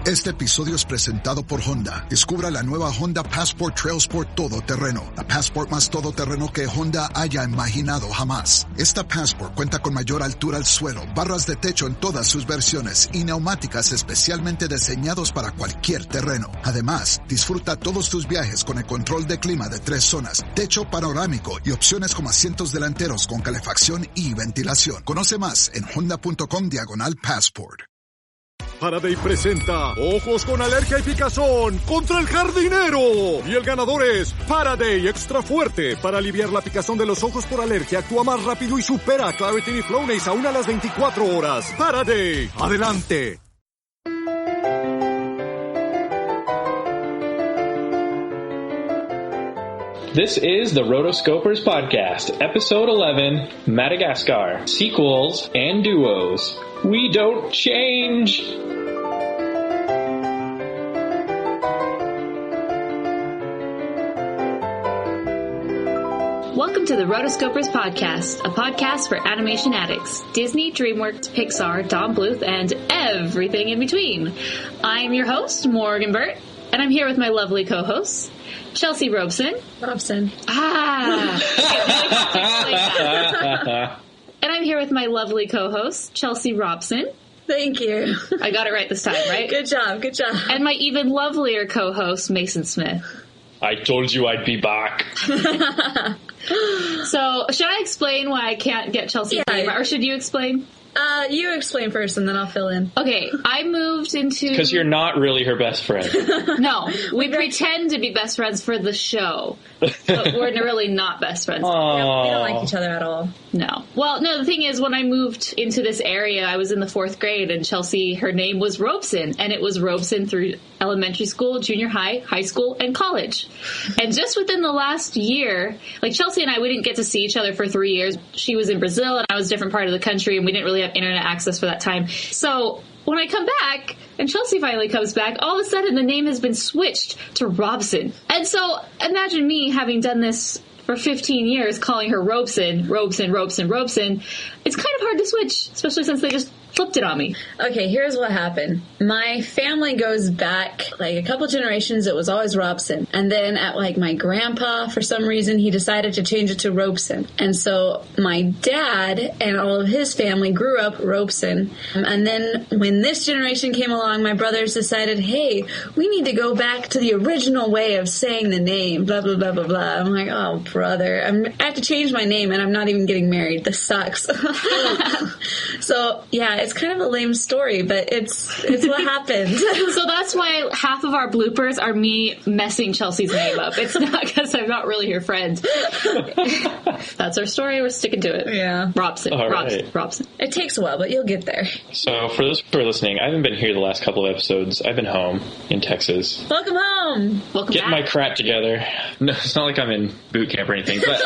Este episodio es presentado por Honda. Descubra la nueva Honda Passport Trail Sport todoterreno. La Passport más todoterreno que Honda haya imaginado jamás. Esta Passport cuenta con mayor altura al suelo, barras de techo en todas sus versiones y neumáticas especialmente diseñados para cualquier terreno. Además, disfruta todos tus viajes con el control de clima de 3 zonas, techo panorámico y opciones como asientos delanteros con calefacción y ventilación. Conoce más en honda.com/Passport. Faraday presenta Ojos con Alergia y Picazón contra el jardinero. Y el ganador es Faraday Extra Fuerte. Para aliviar la picazón de los ojos por alergia, actúa más rápido y supera a Claritin y Flonase aún a las 24 horas. Faraday, adelante. This is the Rotoscopers podcast, episode 11, Madagascar, sequels and duos. We don't change. Welcome to the Rotoscopers podcast, a podcast for animation addicts, Disney, DreamWorks, Pixar, Don Bluth, and everything in between. I'm your host, Morgan Burt, and I'm here with my lovely co-hosts, Chelsea Robeson. And I'm here with my lovely co-host, Chelsea Robson. Thank you. I got it right this time, right? Good job. And my even lovelier co-host, Mason Smith. I told you I'd be back. So, should I explain why I can't get Chelsea's name? Or should you explain? You explain first and then I'll fill in. Okay, I moved into... Because you're not really her best friend. No, we pretend to be best friends for the show. But we're really not best friends. Yeah, we don't like each other at all. No. Well, no, the thing is, when I moved into this area, I was in the 4th grade, and Chelsea, her name was Robeson, and it was Robeson through elementary school, junior high, high school, and college. And just within the last year, like Chelsea and I, we didn't get to see each other for 3 years. She was in Brazil, and I was a different part of the country, and we didn't really have internet access for that time. So when I come back, and Chelsea finally comes back, all of a sudden the name has been switched to Robson. And so imagine me having done this for 15 years, calling her Robeson. It's kind of hard to switch, especially since they just flipped it on me. Okay, here's what happened. My family goes back like a couple generations. It was always Robson. And then at like my grandpa, for some reason, he decided to change it to Robeson. And so my dad and all of his family grew up Robeson. And then when this generation came along, my brothers decided, hey, we need to go back to the original way of saying the name, blah, blah, blah, blah, blah. I'm like, oh, brother, I have to change my name and I'm not even getting married. This sucks. So, yeah, it's kind of a lame story, but it's what happened. So that's why half of our bloopers are me messing Chelsea's name up. It's not because I'm not really her friend. That's our story. We're sticking to it. Yeah. Robson. It takes a while, but you'll get there. So for those who are listening, I haven't been here the last couple of episodes. I've been home in Texas. Welcome home. Getting my crap together. No, it's not like I'm in boot camp or anything, but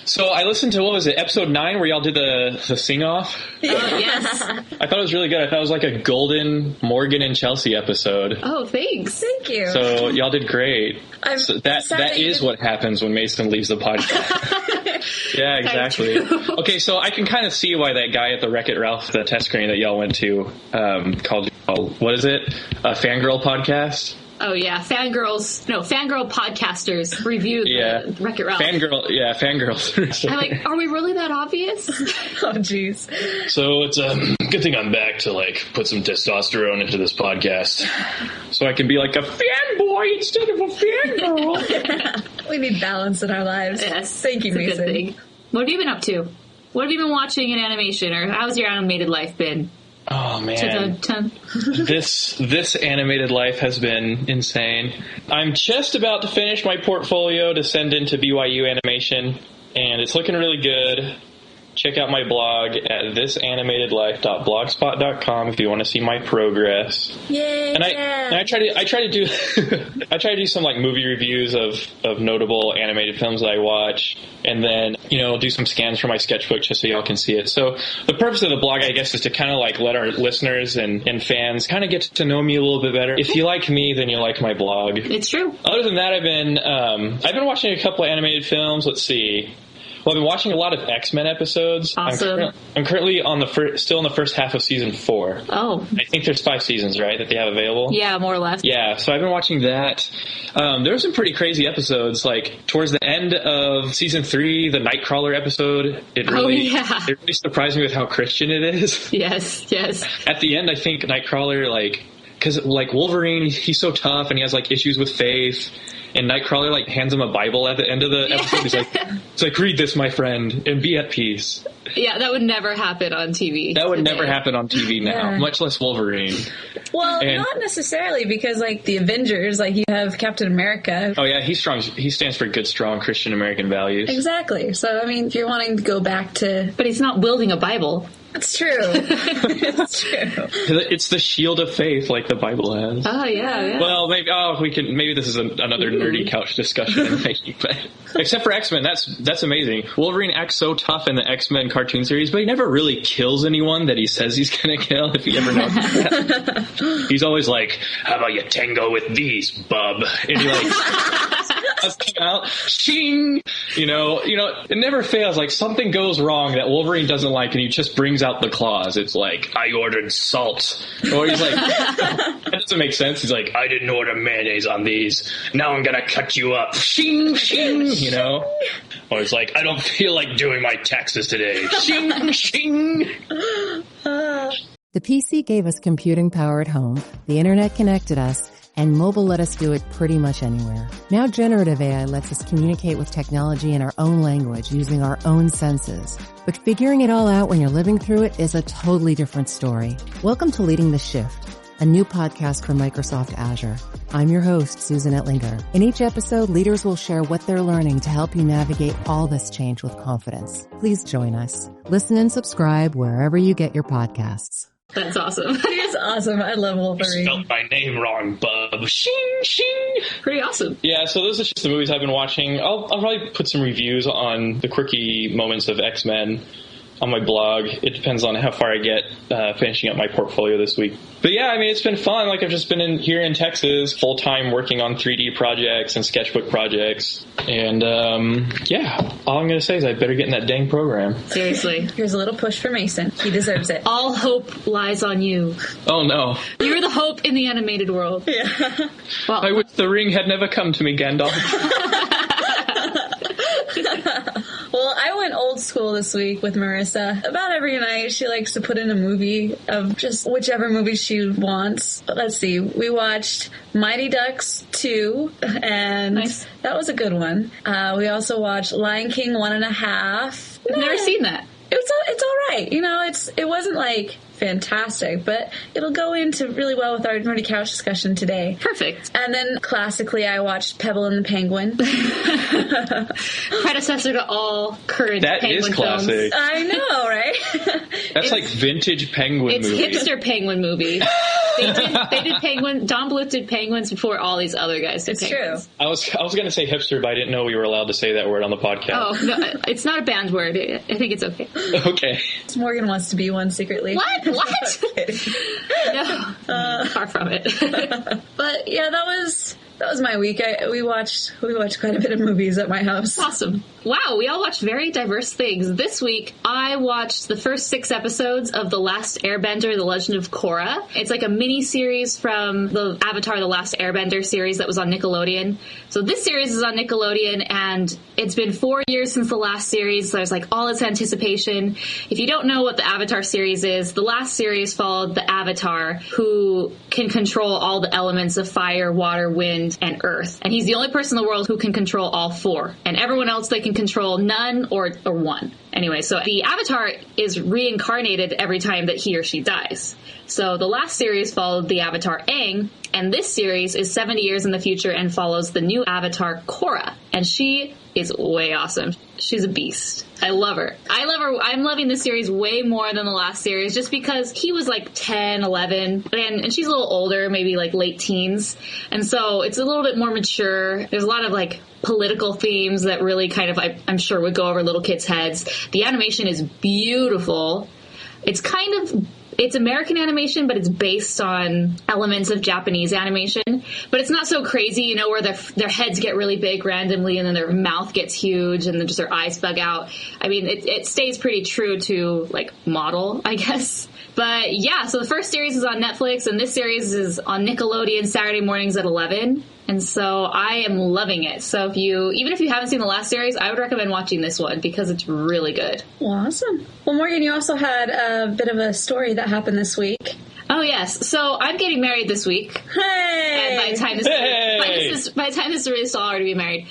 so I listened to, what was it, episode 9 where y'all did the sing-off? Yes. I thought it was really good. I thought it was like a golden Morgan and Chelsea episode. Oh, thanks. Thank you. So y'all did great. So that is what happens when Mason leaves the podcast. Yeah, exactly. Okay, so I can kind of see why that guy at the Wreck-It Ralph, the test screening that y'all went to, called, what is it? A fangirl podcast? Oh, yeah. Fangirl podcasters review the Wreck-It Ralph. Fangirls. I'm like, are we really that obvious? Oh, jeez. So it's a good thing I'm back to, like, put some testosterone into this podcast. So I can be like a fanboy instead of a fangirl. We need balance in our lives. Yes. Thank you, Mason. Good thing. What have you been up to? What have you been watching in animation, or how's your animated life been? Oh, man. This animated life has been insane. I'm just about to finish my portfolio to send into BYU Animation, and it's looking really good. Check out my blog at thisanimatedlife.blogspot.com if you want to see my progress. Yay! And I try to do I try to do some like movie reviews of notable animated films that I watch, and then do some scans for my sketchbook just so y'all can see it. So the purpose of the blog, I guess, is to kind of like let our listeners and fans kind of get to know me a little bit better. If you like me, then you like my blog. It's true. Other than that, I've been watching a couple of animated films. Let's see. Well, I've been watching a lot of X-Men episodes. Awesome. I'm currently on still in the first half of season 4. Oh. I think there's 5 seasons, right, that they have available? Yeah, more or less. Yeah, so I've been watching that. There were some pretty crazy episodes, like towards the end of season 3, the Nightcrawler episode. It really surprised me with how Christian it is. Yes. At the end, I think Nightcrawler, because Wolverine, he's so tough and he has issues with faith. And Nightcrawler hands him a Bible at the end of the episode. He's like, read this, my friend, and be at peace. Yeah, that would never happen on TV. That would never happen on TV now, much less Wolverine. Well, not necessarily, because the Avengers, you have Captain America. Oh yeah, he's strong. He stands for good, strong Christian American values. Exactly. So, if you're wanting to go back to... But he's not wielding a Bible. It's true. It's true. It's the shield of faith, like the Bible has. Oh yeah. Well, maybe this is another nerdy couch discussion. But except for X-Men, that's amazing. Wolverine acts so tough in the X-Men cartoon series, but he never really kills anyone that he says he's gonna kill. If you ever know that, he's always like, "How about you tango with these, bub?" And he out, shing. It never fails. Something goes wrong that Wolverine doesn't like, and he just brings out the claws. It's like, I ordered salt. Or he's like, that doesn't make sense. He's like, I didn't order mayonnaise on these. Now I'm gonna cut you up. Shing, shing, Or it's like, I don't feel like doing my taxes today. Shing, shing. The PC gave us computing power at home. The internet connected us. And mobile let us do it pretty much anywhere. Now generative AI lets us communicate with technology in our own language using our own senses. But figuring it all out when you're living through it is a totally different story. Welcome to Leading the Shift, a new podcast from Microsoft Azure. I'm your host, Susan Ettlinger. In each episode, leaders will share what they're learning to help you navigate all this change with confidence. Please join us. Listen and subscribe wherever you get your podcasts. That's awesome. It's awesome. I love Wolverine. You spelled my name wrong, bub. Shing, shing. Pretty awesome. Yeah, so those are just the movies I've been watching. I'll probably put some reviews on the quirky moments of X-Men on my blog. It depends on how far I get finishing up my portfolio this week. But yeah, it's been fun. I've just been here in Texas full-time working on 3D projects and sketchbook projects. And all I'm going to say is I better get in that dang program. Seriously. Here's a little push for Mason. He deserves it. All hope lies on you. Oh no. You're the hope in the animated world. Yeah. Well, I wish the ring had never come to me, Gandalf. Well, I went old school this week with Marissa. About every night, she likes to put in a movie of just whichever movie she wants. Let's see. We watched Mighty Ducks 2, and that was a good one. We also watched Lion King 1.5. I've never seen that. It's all right. It wasn't fantastic, but it'll go into really well with our nerdy couch discussion today. Perfect. And then classically, I watched Pebble and the Penguin. Predecessor to all current that Penguin is classic. films. I know, right? That's like vintage Penguin movie. It's hipster Penguin movie. They did Penguin. Don Bluth did Penguins before all these other guys did Penguins. True. I was going to say hipster, but I didn't know we were allowed to say that word on the podcast. Oh, no, it's not a banned word. I think it's okay. Okay. Morgan wants to be one secretly. What? No, far from it. But yeah, that was my week. We watched quite a bit of movies at my house. Awesome. Wow, we all watched very diverse things. This week, I watched the first 6 episodes of The Last Airbender, The Legend of Korra. It's like a mini-series from the Avatar, The Last Airbender series that was on Nickelodeon. So this series is on Nickelodeon, and it's been 4 years since the last series, so there's all this anticipation. If you don't know what the Avatar series is, the last series followed the Avatar, who can control all the elements of fire, water, wind, and earth. And he's the only person in the world who can control all 4. And everyone else, they can control none or 1. Anyway, so the Avatar is reincarnated every time that he or she dies. So the last series followed the Avatar Aang, and this series is 70 years in the future and follows the new Avatar Korra. And she is way awesome. She's a beast. I love her. I'm loving this series way more than the last series just because he was 10, 11, and she's a little older, maybe late teens. And so it's a little bit more mature. There's a lot of political themes that really kind of, I'm sure, would go over little kids' heads. The animation is beautiful. It's kind of It's American animation, but it's based on elements of Japanese animation. But it's not so crazy, you know, where their heads get really big randomly and then their mouth gets huge and then just their eyes bug out. I mean, it stays pretty true to, like, model, I guess. But yeah, so the first series is on Netflix, and this series is on Nickelodeon Saturday mornings at 11. And so I am loving it. So even if you haven't seen the last series, I would recommend watching this one because it's really good. Awesome. Well, Morgan, you also had a bit of a story that happened this week. Oh, yes. So I'm getting married this week. Hey! And by the time this releases, I'll already be married.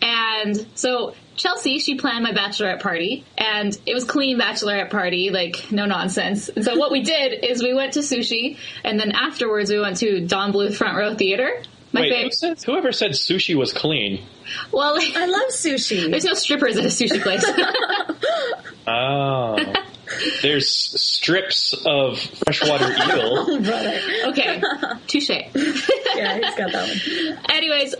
And so Chelsea, she planned my bachelorette party, and it was clean bachelorette party, like, no nonsense. And so what we did is we went to sushi, and then afterwards we went to Don Bluth Front Row Theater. Whoever said sushi was clean? Well, I love sushi. There's no strippers at a sushi place. Oh. There's strips of freshwater eel. Oh, brother. Okay. Touche. Yeah, he's got that one. Anyways,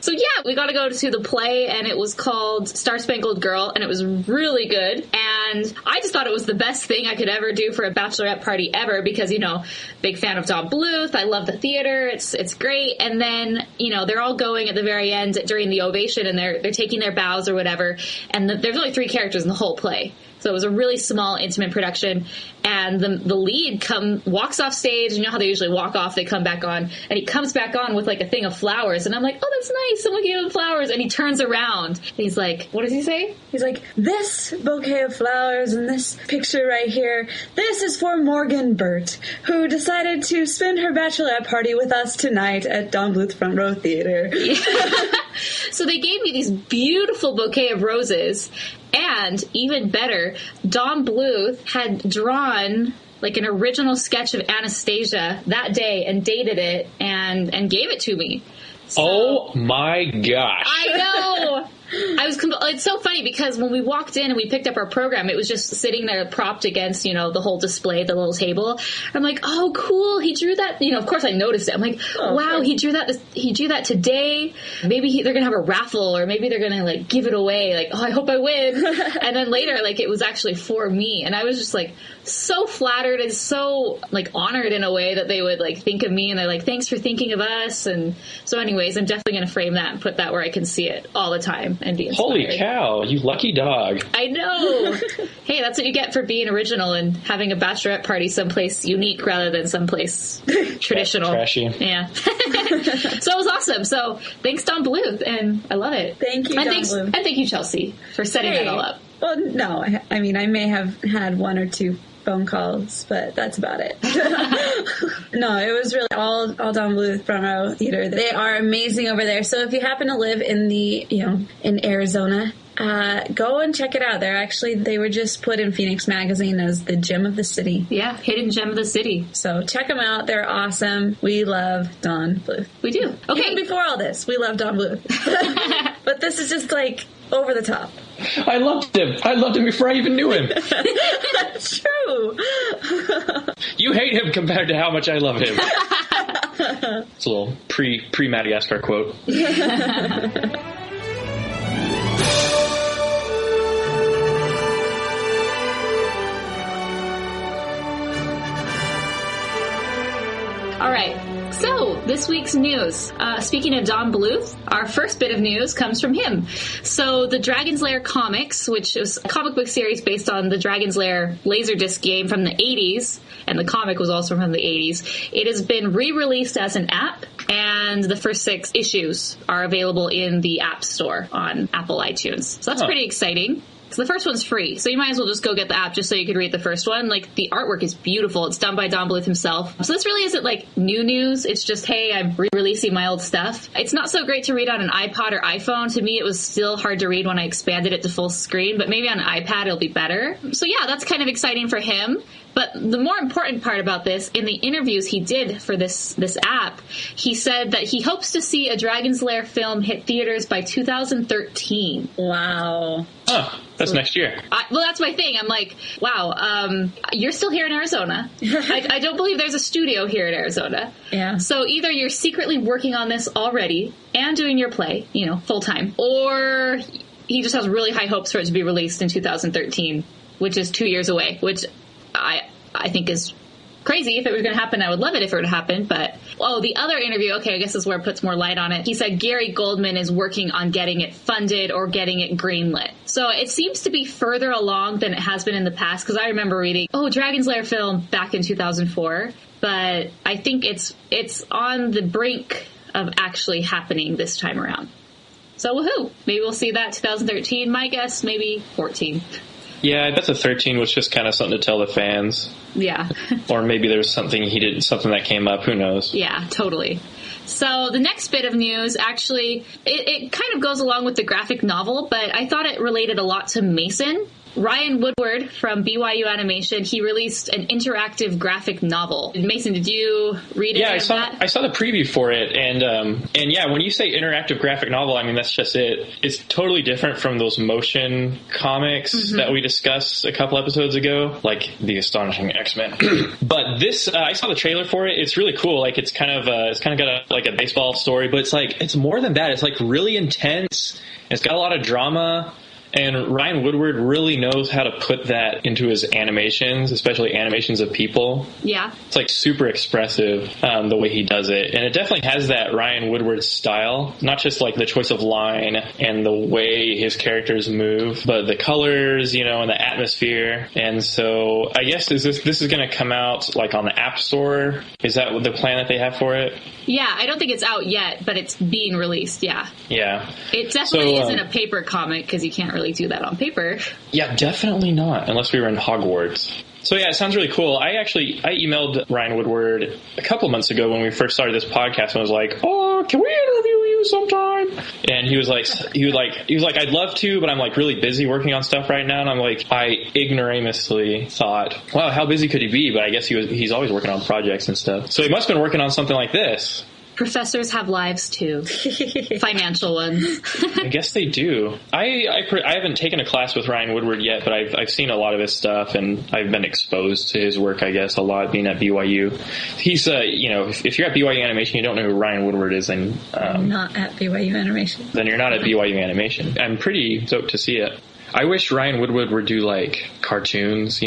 so yeah, we got to go to the play, and it was called Star Spangled Girl, and it was really good. And I just thought it was the best thing I could ever do for a bachelorette party ever because, you know, big fan of Don Bluth. I love the theater. It's great. And then, you know, they're all going at the very end during the ovation, and they're taking their bows or whatever. And there's only 3 characters in the whole play. So it was a really small, intimate production, and the lead walks off stage. You know how they usually walk off, they come back on, and he comes back on with like a thing of flowers, and I'm like, oh, that's nice, someone gave him flowers, and he turns around, and he's like, what does he say? He's like, this bouquet of flowers and this picture right here, this is for Morgan Burt, who decided to spend her bachelorette party with us tonight at Don Bluth Front Row Theater. Yeah. So they gave me these beautiful bouquet of roses, and even better, Don Bluth had drawn like an original sketch of Anastasia that day and dated it and gave it to me. So, oh my gosh. I know. It's so funny because when we walked in and we picked up our program, it was just sitting there propped against, you know, the whole display, the little table. I'm like, oh, cool. He drew that. You know, of course I noticed it. I'm like, wow, okay. He drew that today. Maybe they're going to have a raffle, or maybe they're going to like give it away. Like, oh, I hope I win. And then later, like, it was actually for me. And I was just like so flattered and so like honored in a way that they would like think of me, and they're like, thanks for thinking of us. And so anyways, I'm definitely going to frame that and put that where I can see it all the time and be inspired. Holy cow, you lucky dog. I know. Hey, that's what you get for being original and having a bachelorette party someplace unique rather than someplace traditional. Trashy. Yeah. So it was awesome. So thanks, Don Bluth, and I love it. Thank you, Don Bluth. And thank you, Chelsea, for setting that all up. Well, no, I mean, I may have had 1 or 2 phone calls, but that's about it. No, it was really all Don Bluth Front Row Theater. They are amazing over there. So if you happen to live in Arizona, go and check it out. They were just put in Phoenix Magazine as the gem of the city. Yeah, hidden gem of the city. So check them out. They're awesome. We love Don Bluth. We do. Okay. Even before all this, we love Don Bluth. But this is just like over the top. I loved him before I even knew him. That's true. You hate him compared to how much I love him. It's a little pre-Madagascar quote. All right. So, this week's news. Speaking of Don Bluth, our first bit of news comes from him. So, the Dragon's Lair comics, which is a comic book series based on the Dragon's Lair Laserdisc game from the 80s, and the comic was also from the 80s, it has been re-released as an app, and the first 6 issues are available in the App Store on Apple iTunes. So that's pretty exciting. So the first one's free, so you might as well just go get the app just so you could read the first one. Like, the artwork is beautiful. It's done by Don Bluth himself. So this really isn't, like, new news. It's just, hey, I'm re-releasing my old stuff. It's not so great to read on an iPod or iPhone. To me, it was still hard to read when I expanded it to full screen, but maybe on an iPad it'll be better. So yeah, that's kind of exciting for him. But the more important part about this, in the interviews he did for this app, he said that he hopes to see a Dragon's Lair film hit theaters by 2013. Wow. Oh, that's next year. Well, that's my thing. I'm like, wow, you're still here in Arizona. I don't believe there's a studio here in Arizona. Yeah. So either you're secretly working on this already and doing your play, full time, or he just has really high hopes for it to be released in 2013, which is 2 years away, which I think is crazy. If it was going to happen, I would love it if it would happen. But, the other interview, okay, I guess is where it puts more light on it. He said Gary Goldman is working on getting it funded or getting it greenlit. So it seems to be further along than it has been in the past, because I remember reading, Dragon's Lair film back in 2004. But I think it's on the brink of actually happening this time around. So woohoo! Maybe we'll see that 2013. My guess, maybe 14. Yeah, I bet the 13 was just kind of something to tell the fans. Yeah. Or maybe there was something that came up. Who knows? Yeah, totally. So the next bit of news, actually, it kind of goes along with the graphic novel, but I thought it related a lot to Mason. Ryan Woodward from BYU Animation, he released an interactive graphic novel. Mason, did you read it? Yeah, I saw the preview for it, and yeah, when you say interactive graphic novel, I mean, that's just it. It's totally different from those motion comics that we discussed a couple episodes ago, like The Astonishing X-Men. But this, I saw the trailer for it. It's really cool. Like, it's kind of got a baseball story, but it's more than that. It's like really intense. It's got a lot of drama. And Ryan Woodward really knows how to put that into his animations, especially animations of people. Yeah. It's like super expressive, the way he does it. And it definitely has that Ryan Woodward style, not just like the choice of line and the way his characters move, but the colors, and the atmosphere. And so I guess this is going to come out like on the App Store. Is that the plan that they have for it? Yeah, I don't think it's out yet, but it's being released, yeah. Yeah. It definitely isn't a paper comic, because you can't really do that on paper. Yeah, definitely not, unless we were in Hogwarts. So yeah, it sounds really cool. I emailed Ryan Woodward a couple months ago when we first started this podcast, and I was like, can we interview you sometime? And he was like, I'd love to, but I'm like really busy working on stuff right now. And I'm like, I ignoramously thought, wow, how busy could he be? But I guess he's always working on projects and stuff. So he must have been working on something like this. Professors have lives too. Financial ones. I guess they do. I haven't taken a class with Ryan Woodward yet, but I've seen a lot of his stuff, and I've been exposed to his work, I guess, a lot being at BYU. He's if you're at BYU Animation, you don't know who Ryan Woodward is, and I'm not at BYU Animation. Then you're not at BYU Animation. I'm pretty stoked to see it. I wish Ryan Woodward would do like cartoons,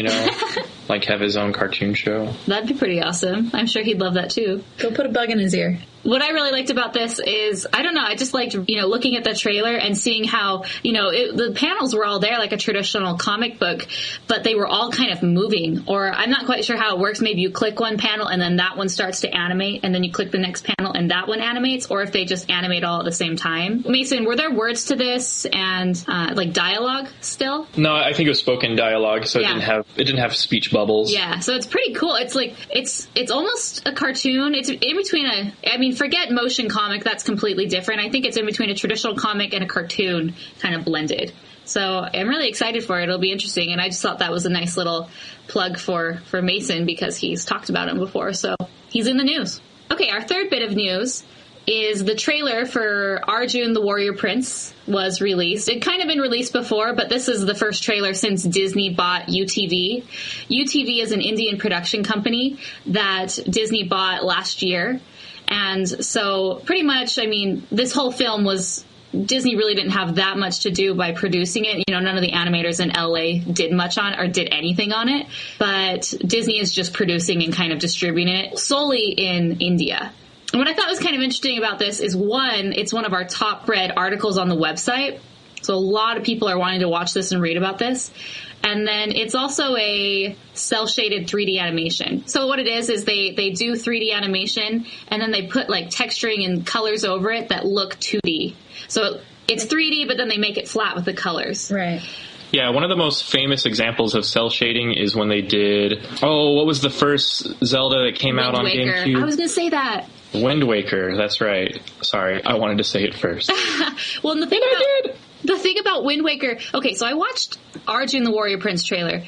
like have his own cartoon show. That'd be pretty awesome. I'm sure he'd love that too. Go put a bug in his ear. What I really liked about this is, I don't know, I just liked, looking at the trailer and seeing how, the panels were all there like a traditional comic book, but they were all kind of moving. Or I'm not quite sure how it works. Maybe you click one panel and then that one starts to animate, and then you click the next panel and that one animates, or if they just animate all at the same time. Mason, were there words to this and like dialogue still? No, I think it was spoken dialogue, so it didn't have speech bubbles. Yeah, so it's pretty cool. It's like it's almost a cartoon. It's in between forget motion comic, that's completely different. I think it's in between a traditional comic and a cartoon kind of blended. So I'm really excited for it. It'll be interesting. And I just thought that was a nice little plug for Mason, because he's talked about him before. So he's in the news. Okay, our third bit of news is the trailer for Arjun the Warrior Prince was released. It'd kind of been released before, but this is the first trailer since Disney bought UTV. UTV is an Indian production company that Disney bought last year. And so pretty much, this whole film was, Disney really didn't have that much to do by producing it. None of the animators in LA did much on it or did anything on it. But Disney is just producing and kind of distributing it solely in India. And what I thought was kind of interesting about this is, one, it's one of our top read articles on the website. So a lot of people are wanting to watch this and read about this. And then it's also a cel-shaded 3D animation. So what it is they do 3D animation, and then they put like texturing and colors over it that look 2D. So it's 3D, but then they make it flat with the colors. Right. Yeah, one of the most famous examples of cel shading is when they did, what was the first Zelda that came out on GameCube? I was going to say that. Wind Waker, that's right. Sorry, I wanted to say it first. Well, and the thing about Wind Waker, okay, so I watched Arjun the Warrior Prince trailer,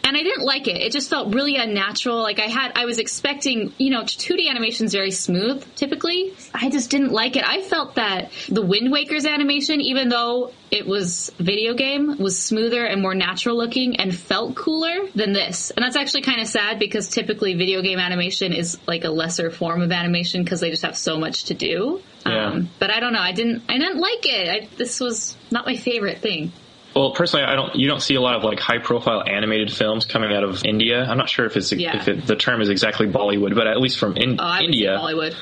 and I didn't like it. It just felt really unnatural. Like I was expecting, 2D animation's very smooth, typically. I just didn't like it. I felt that the Wind Waker's animation, even though it was a video game, was smoother and more natural looking and felt cooler than this. And that's actually kind of sad, because typically video game animation is like a lesser form of animation because they just have so much to do. Yeah. But I don't know. I didn't like it. This was not my favorite thing. Well, personally, you don't see a lot of like high profile animated films coming out of India. I'm not sure if the term is exactly Bollywood, but at least from India, Bollywood.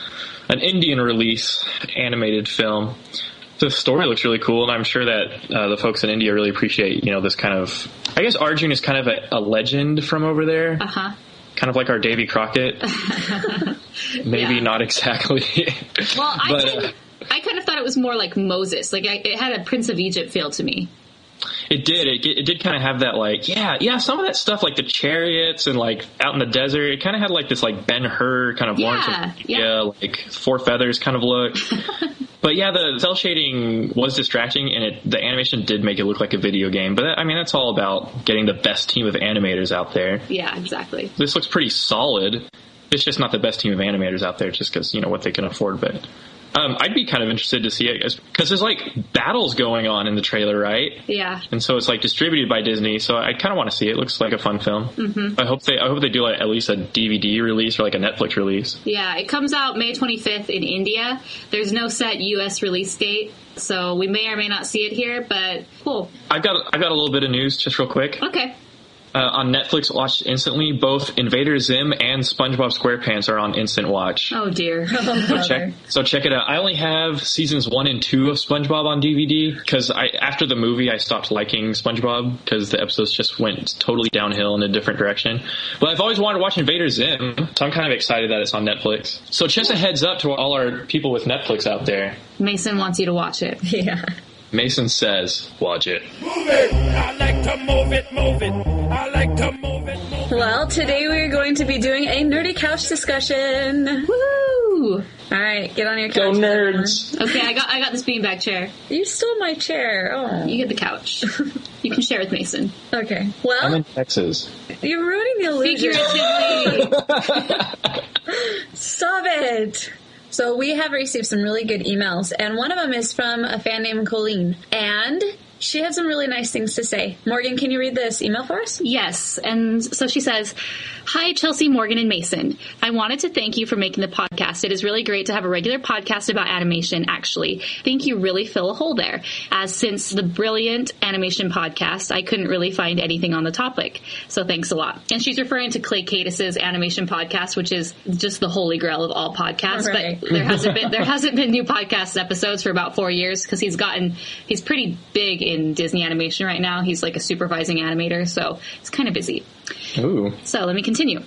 An Indian release animated film. The story looks really cool, and I'm sure that the folks in India really appreciate, this kind of... I guess Arjun is kind of a legend from over there. Uh-huh. Kind of like our Davy Crockett. Maybe not exactly. Well, I kind of thought it was more like Moses. Like, it had a Prince of Egypt feel to me. It did. It did kind of have that, like, some of that stuff, like the chariots and, like, out in the desert. It kind of had, like, this, like, Ben-Hur kind of Lawrence of like, Four Feathers kind of look. But, yeah, the cell shading was distracting, and the animation did make it look like a video game. But, that's all about getting the best team of animators out there. Yeah, exactly. This looks pretty solid. It's just not the best team of animators out there just because, what they can afford, but... I'd be kind of interested to see it because there's like battles going on in the trailer, right? Yeah. And so it's like distributed by Disney, so I kind of want to see it. It looks like a fun film. Mm-hmm. I hope they do like at least a DVD release or like a Netflix release. Yeah, it comes out May 25th in India. There's no set U.S. release date, so we may or may not see it here, but cool. I've got a little bit of news just real quick. Okay. On Netflix, watched instantly, both Invader Zim and SpongeBob SquarePants are on Instant Watch. Oh, dear. So check it out. I only have seasons 1 and 2 of SpongeBob on DVD because after the movie, I stopped liking SpongeBob because the episodes just went totally downhill in a different direction. But I've always wanted to watch Invader Zim, so I'm kind of excited that it's on Netflix. So just a heads up to all our people with Netflix out there. Mason wants you to watch it. Yeah. Mason says, watch it. Move it. I like to move it, move it. I like to move it, move it. Well, today we're going to be doing a nerdy couch discussion. Woo! All right, get on your couch. Go nerds. Okay, I got this beanbag chair. You stole my chair. Oh. You get the couch. You can share with Mason. Okay. I'm Well, in Texas. you're ruining the illusion. Figuratively. Stop it. So we have received some really good emails, and one of them is from a fan named Colleen, and she had some really nice things to say. Morgan, can you read this email for us? Yes, and so she says, "Hi, Chelsea, Morgan, and Mason. I wanted to thank you for making the podcast. It is really great to have a regular podcast about animation, actually. I think you really fill a hole there, as since the brilliant animation podcast, I couldn't really find anything on the topic. So thanks a lot." And she's referring to Clay Cadis's animation podcast, which is just the holy grail of all podcasts. Right. But there hasn't been new podcast episodes for about 4 years because he's pretty big in Disney animation right now. He's like a supervising animator, so he's kind of busy. Ooh. So let me continue.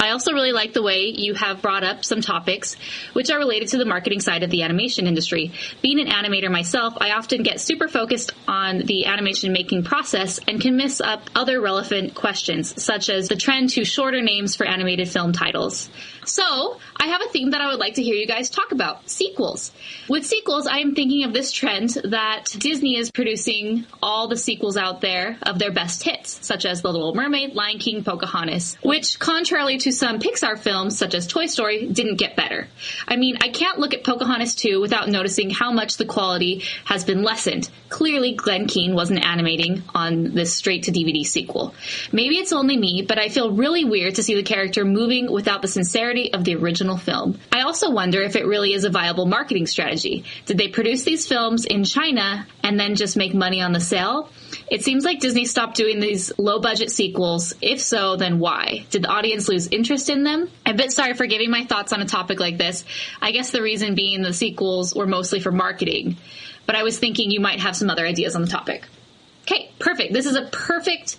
I also really like the way you have brought up some topics which are related to the marketing side of the animation industry. Being an animator myself, I often get super focused on the animation making process and can miss up other relevant questions, such as the trend to shorter names for animated film titles. So I have a theme that I would like to hear you guys talk about: sequels. With sequels, I am thinking of this trend that Disney is producing all the sequels out there of their best hits, such as The Little Mermaid, Lion King, Pocahontas, which, contrarily to some Pixar films, such as Toy Story, didn't get better. I mean, I can't look at Pocahontas 2 without noticing how much the quality has been lessened. Clearly, Glenn Keane wasn't animating on this straight-to-DVD sequel. Maybe it's only me, but I feel really weird to see the character moving without the sincerity of the original film. I also wonder if it really is a viable marketing strategy. Did they produce these films in China and then just make money on the sale? It seems like Disney stopped doing these low-budget sequels. If so, then why? Did the audience lose interest in them? I'm a bit sorry for giving my thoughts on a topic like this. I guess the reason being the sequels were mostly for marketing. But I was thinking you might have some other ideas on the topic. Okay, perfect. This is a perfect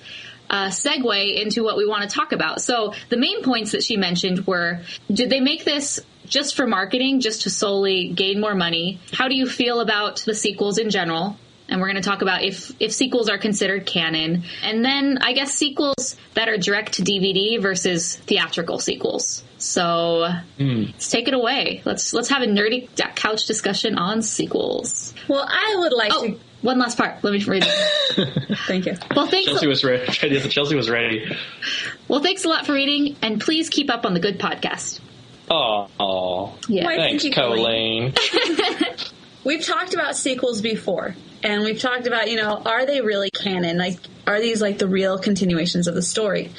segue into what we want to talk about. So the main points that she mentioned were, did they make this just for marketing, just to solely gain more money? How do you feel about the sequels in general? And we're going to talk about if sequels are considered canon. And then, I guess, sequels that are direct to DVD versus theatrical sequels. So let's take it away. Let's have a nerdy couch discussion on sequels. Well, I would like to... One last part. Let me read it. Thank you. Well, thanks. Chelsea was ready. Chelsea was ready. Well, thanks a lot for reading, and please keep up on the good podcast. Oh, yeah. Why, thanks, thank you, Colleen. We've talked about sequels before, and we've talked about, are they really canon? Like, are these like the real continuations of the story?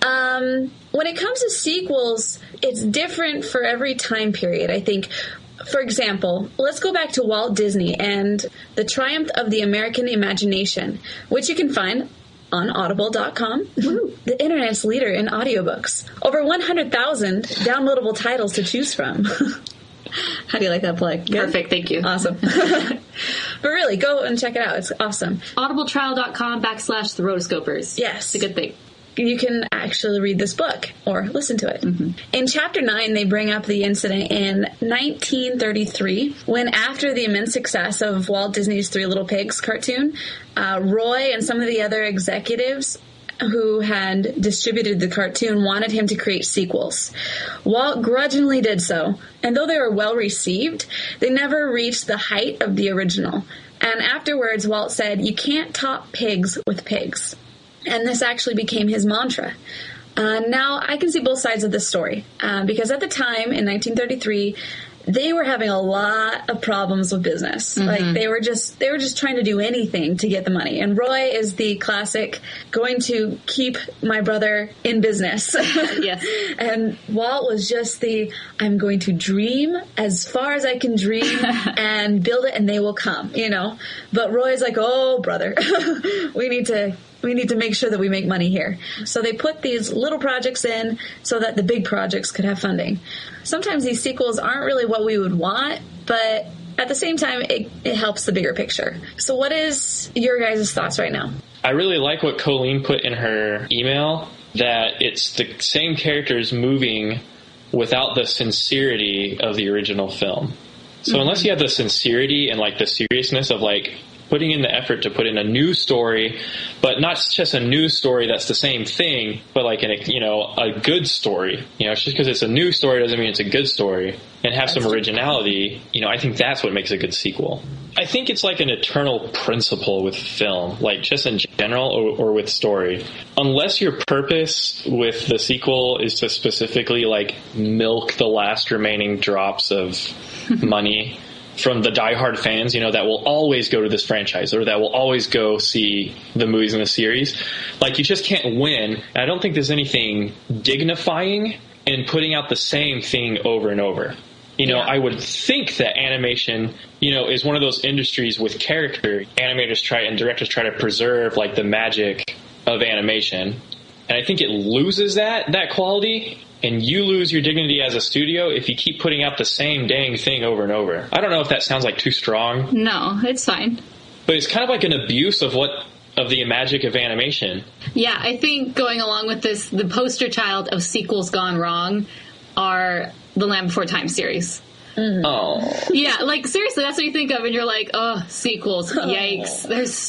When it comes to sequels, it's different for every time period. I think For example, let's go back to Walt Disney and The Triumph of the American Imagination, which you can find on audible.com, the internet's leader in audiobooks. Over 100,000 downloadable titles to choose from. How do you like that plug? Good? Perfect, thank you. Awesome. But really, go and check it out. It's awesome. audibletrial.com/the Rotoscopers. Yes. It's a good thing. You can actually read this book or listen to it. Mm-hmm. In Chapter 9, they bring up the incident in 1933 when, after the immense success of Walt Disney's Three Little Pigs cartoon, Roy and some of the other executives who had distributed the cartoon wanted him to create sequels. Walt grudgingly did so, and though they were well received, they never reached the height of the original. And afterwards, Walt said, "You can't top pigs with pigs." And this actually became his mantra. Now, I can see both sides of this story, because at the time, in 1933, they were having a lot of problems with business. Mm-hmm. Like, they were just trying to do anything to get the money. And Roy is the classic, going to keep my brother in business. Yes. And Walt was just I'm going to dream as far as I can dream and build it and they will come, But Roy's like, oh, brother, we need to make sure that we make money here. So they put these little projects in so that the big projects could have funding. Sometimes these sequels aren't really what we would want, but at the same time, it helps the bigger picture. So what is your guys' thoughts right now? I really like what Colleen put in her email, that it's the same characters moving without the sincerity of the original film. So unless you have the sincerity and the seriousness of putting in the effort to put in a new story, but not just a new story that's the same thing, but a good story. Just because it's a new story doesn't mean it's a good story. And have some originality, I think that's what makes a good sequel. I think it's an eternal principle with film, just in general or with story. Unless your purpose with the sequel is to specifically milk the last remaining drops of money from the diehard fans, that will always go to this franchise or that will always go see the movies in the series. You just can't win. And I don't think there's anything dignifying in putting out the same thing over and over. I would think that animation, is one of those industries with character. Animators and directors try to preserve the magic of animation. And I think it loses that quality. And you lose your dignity as a studio if you keep putting out the same dang thing over and over. I don't know if that sounds too strong. No, it's fine. But it's kind of an abuse of the magic of animation. Yeah, I think going along with this, the poster child of sequels gone wrong are the Land Before Time series. Mm. Oh. Yeah, seriously, that's what you think of, and you're like, oh, sequels, yikes.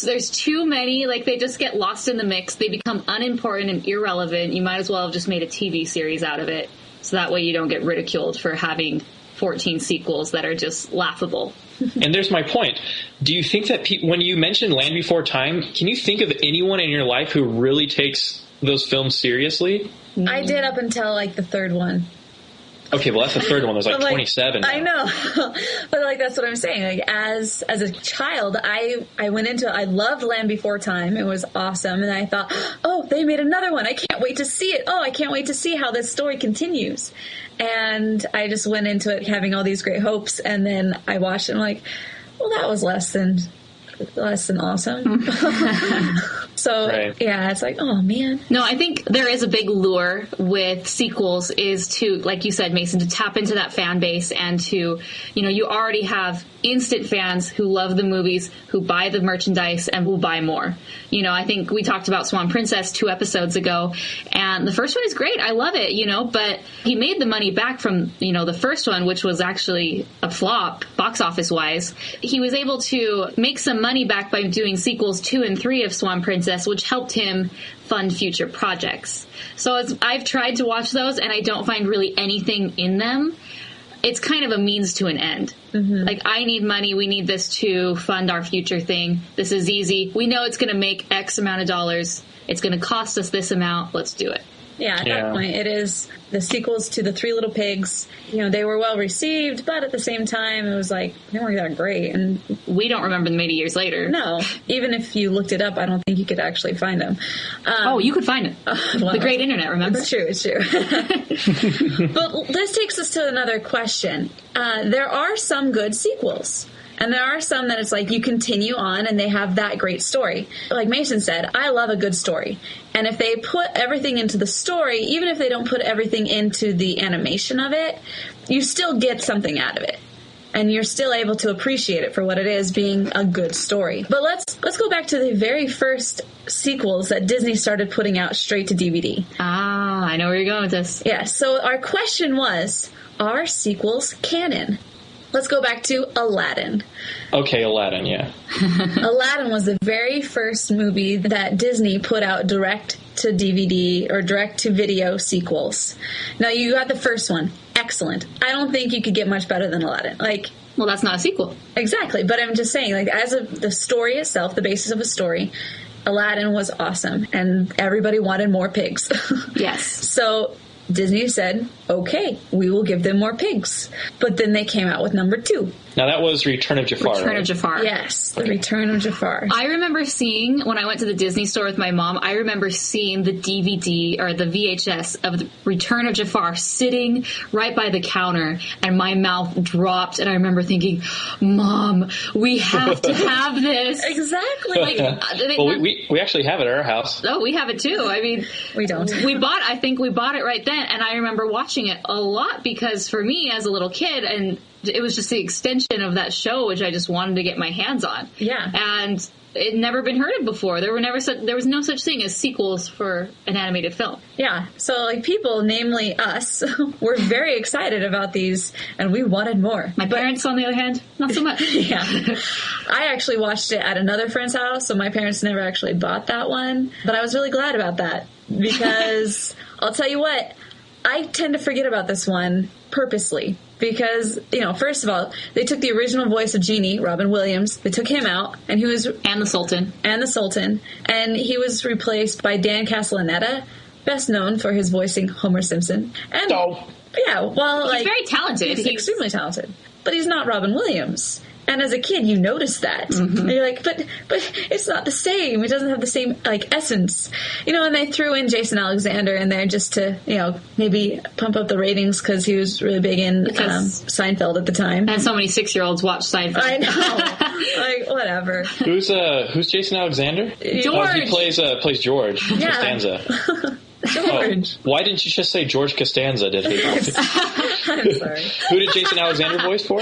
There's too many, they just get lost in the mix. They become unimportant and irrelevant. You might as well have just made a TV series out of it, so that way you don't get ridiculed for having 14 sequels that are just laughable. And there's my point. Do you think that when you mention Land Before Time, can you think of anyone in your life who really takes those films seriously? I did up until the third one. Okay, well, that's the third one. There's 27 now. I know. But that's what I'm saying. As a child, I went into it. I loved Land Before Time. It was awesome. And I thought, oh, they made another one. I can't wait to see it. Oh, I can't wait to see how this story continues. And I just went into it having all these great hopes. And then I watched it and I'm like, well, that was less than awesome. So, right. Yeah, it's oh, man. No, I think there is a big lure with sequels is to, like you said, Mason, to tap into that fan base and to, you already have instant fans who love the movies, who buy the merchandise, and will buy more. I think we talked about Swan Princess 2 episodes ago, and the first one is great. I love it, but he made the money back from, the first one, which was actually a flop, box office-wise. He was able to make some money back by doing sequels 2 and 3 of Swan Princess, which helped him fund future projects. So I've tried to watch those, and I don't find really anything in them. It's kind of a means to an end. Mm-hmm. I need money. We need this to fund our future thing. This is easy. We know it's going to make X amount of dollars. It's going to cost us this amount. Let's do it. Yeah, at that point, it is the sequels to the Three Little Pigs. You know, they were well received, but at the same time, it was like, they weren't that great. And we don't remember them 80 years later. No. Even if you looked it up, I don't think you could actually find them. You could find it. Well, the great internet, remember? It's true. But this takes us to another question. There are some good sequels. And there are some that it's like you continue on and they have that great story. Like Mason said, I love a good story. And if they put everything into the story, even if they don't put everything into the animation of it, you still get something out of it. And you're still able to appreciate it for what it is, being a good story. But let's go back to the very first sequels that Disney started putting out straight to DVD. Ah, I know where you're going with this. Yeah, so our question was, are sequels canon? Let's go back to Aladdin. Okay, Aladdin, yeah. Aladdin was the very first movie that Disney put out direct to DVD or direct to video sequels. Now, you got the first one. Excellent. I don't think you could get much better than Aladdin. Well, that's not a sequel. Exactly. But I'm just saying, as of the story itself, the basis of a story, Aladdin was awesome. And everybody wanted more pigs. Yes. So Disney said, okay, we will give them more pigs. But then they came out with number 2. Now, that was Return of Jafar, Return of Jafar. Yes, the Return of Jafar. I remember seeing, when I went to the Disney store with my mom, I remember seeing the DVD or the VHS of the Return of Jafar sitting right by the counter, and my mouth dropped, and I remember thinking, Mom, we have to have this. Exactly. We actually have it at our house. Oh, we have it too. I mean, we don't. I think we bought it right then, and I remember watching it a lot because for me as a little kid, and it was just the extension of that show, which I just wanted to get my hands on. Yeah. And it never been heard of before. There was no such thing as sequels for an animated film. Yeah. So, people, namely us, were very excited about these, and we wanted more. My parents, on the other hand, not so much. Yeah. I actually watched it at another friend's house, so my parents never actually bought that one. But I was really glad about that, because I'll tell you what, I tend to forget about this one purposely. Because, first of all, they took the original voice of Genie, Robin Williams. They took him out, and he was... And the Sultan. And he was replaced by Dan Castellaneta, best known for his voicing Homer Simpson. And, yeah, well, he's very talented. He's extremely talented. But he's not Robin Williams. And as a kid, you notice that. Mm-hmm. And you're like, but it's not the same. It doesn't have the same, essence. And they threw in Jason Alexander in there just to, maybe pump up the ratings because he was really big in Seinfeld at the time. And so many 6-year-olds watch Seinfeld. I know. Whatever. Who's Jason Alexander? George. Oh, he plays George Costanza. George. Why didn't you just say George Costanza, did he? I'm sorry. Who did Jason Alexander voice for?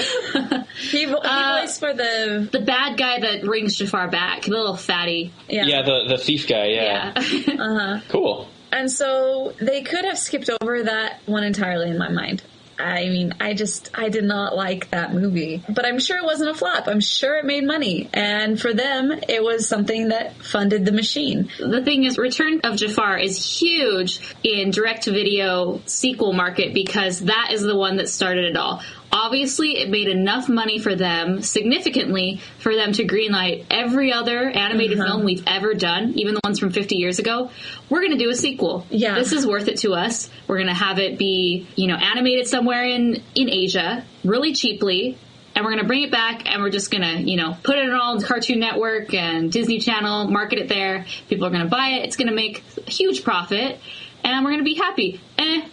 He voiced for the bad guy that brings Jafar back, the little fatty. Yeah, the thief guy, yeah. Uh-huh. Cool. And so they could have skipped over that one entirely in my mind. I mean, I did not like that movie. But I'm sure it wasn't a flop. I'm sure it made money. And for them, it was something that funded the machine. The thing is, Return of Jafar is huge in direct-to-video sequel market because that is the one that started it all. Obviously, it made enough money for them, significantly, for them to greenlight every other animated film we've ever done, even the ones from 50 years ago. We're going to do a sequel. Yeah. This is worth it to us. We're going to have it be, animated somewhere in Asia, really cheaply, and we're going to bring it back, and we're just going to, put it all on Cartoon Network and Disney Channel, market it there. People are going to buy it. It's going to make a huge profit. And we're going to be happy.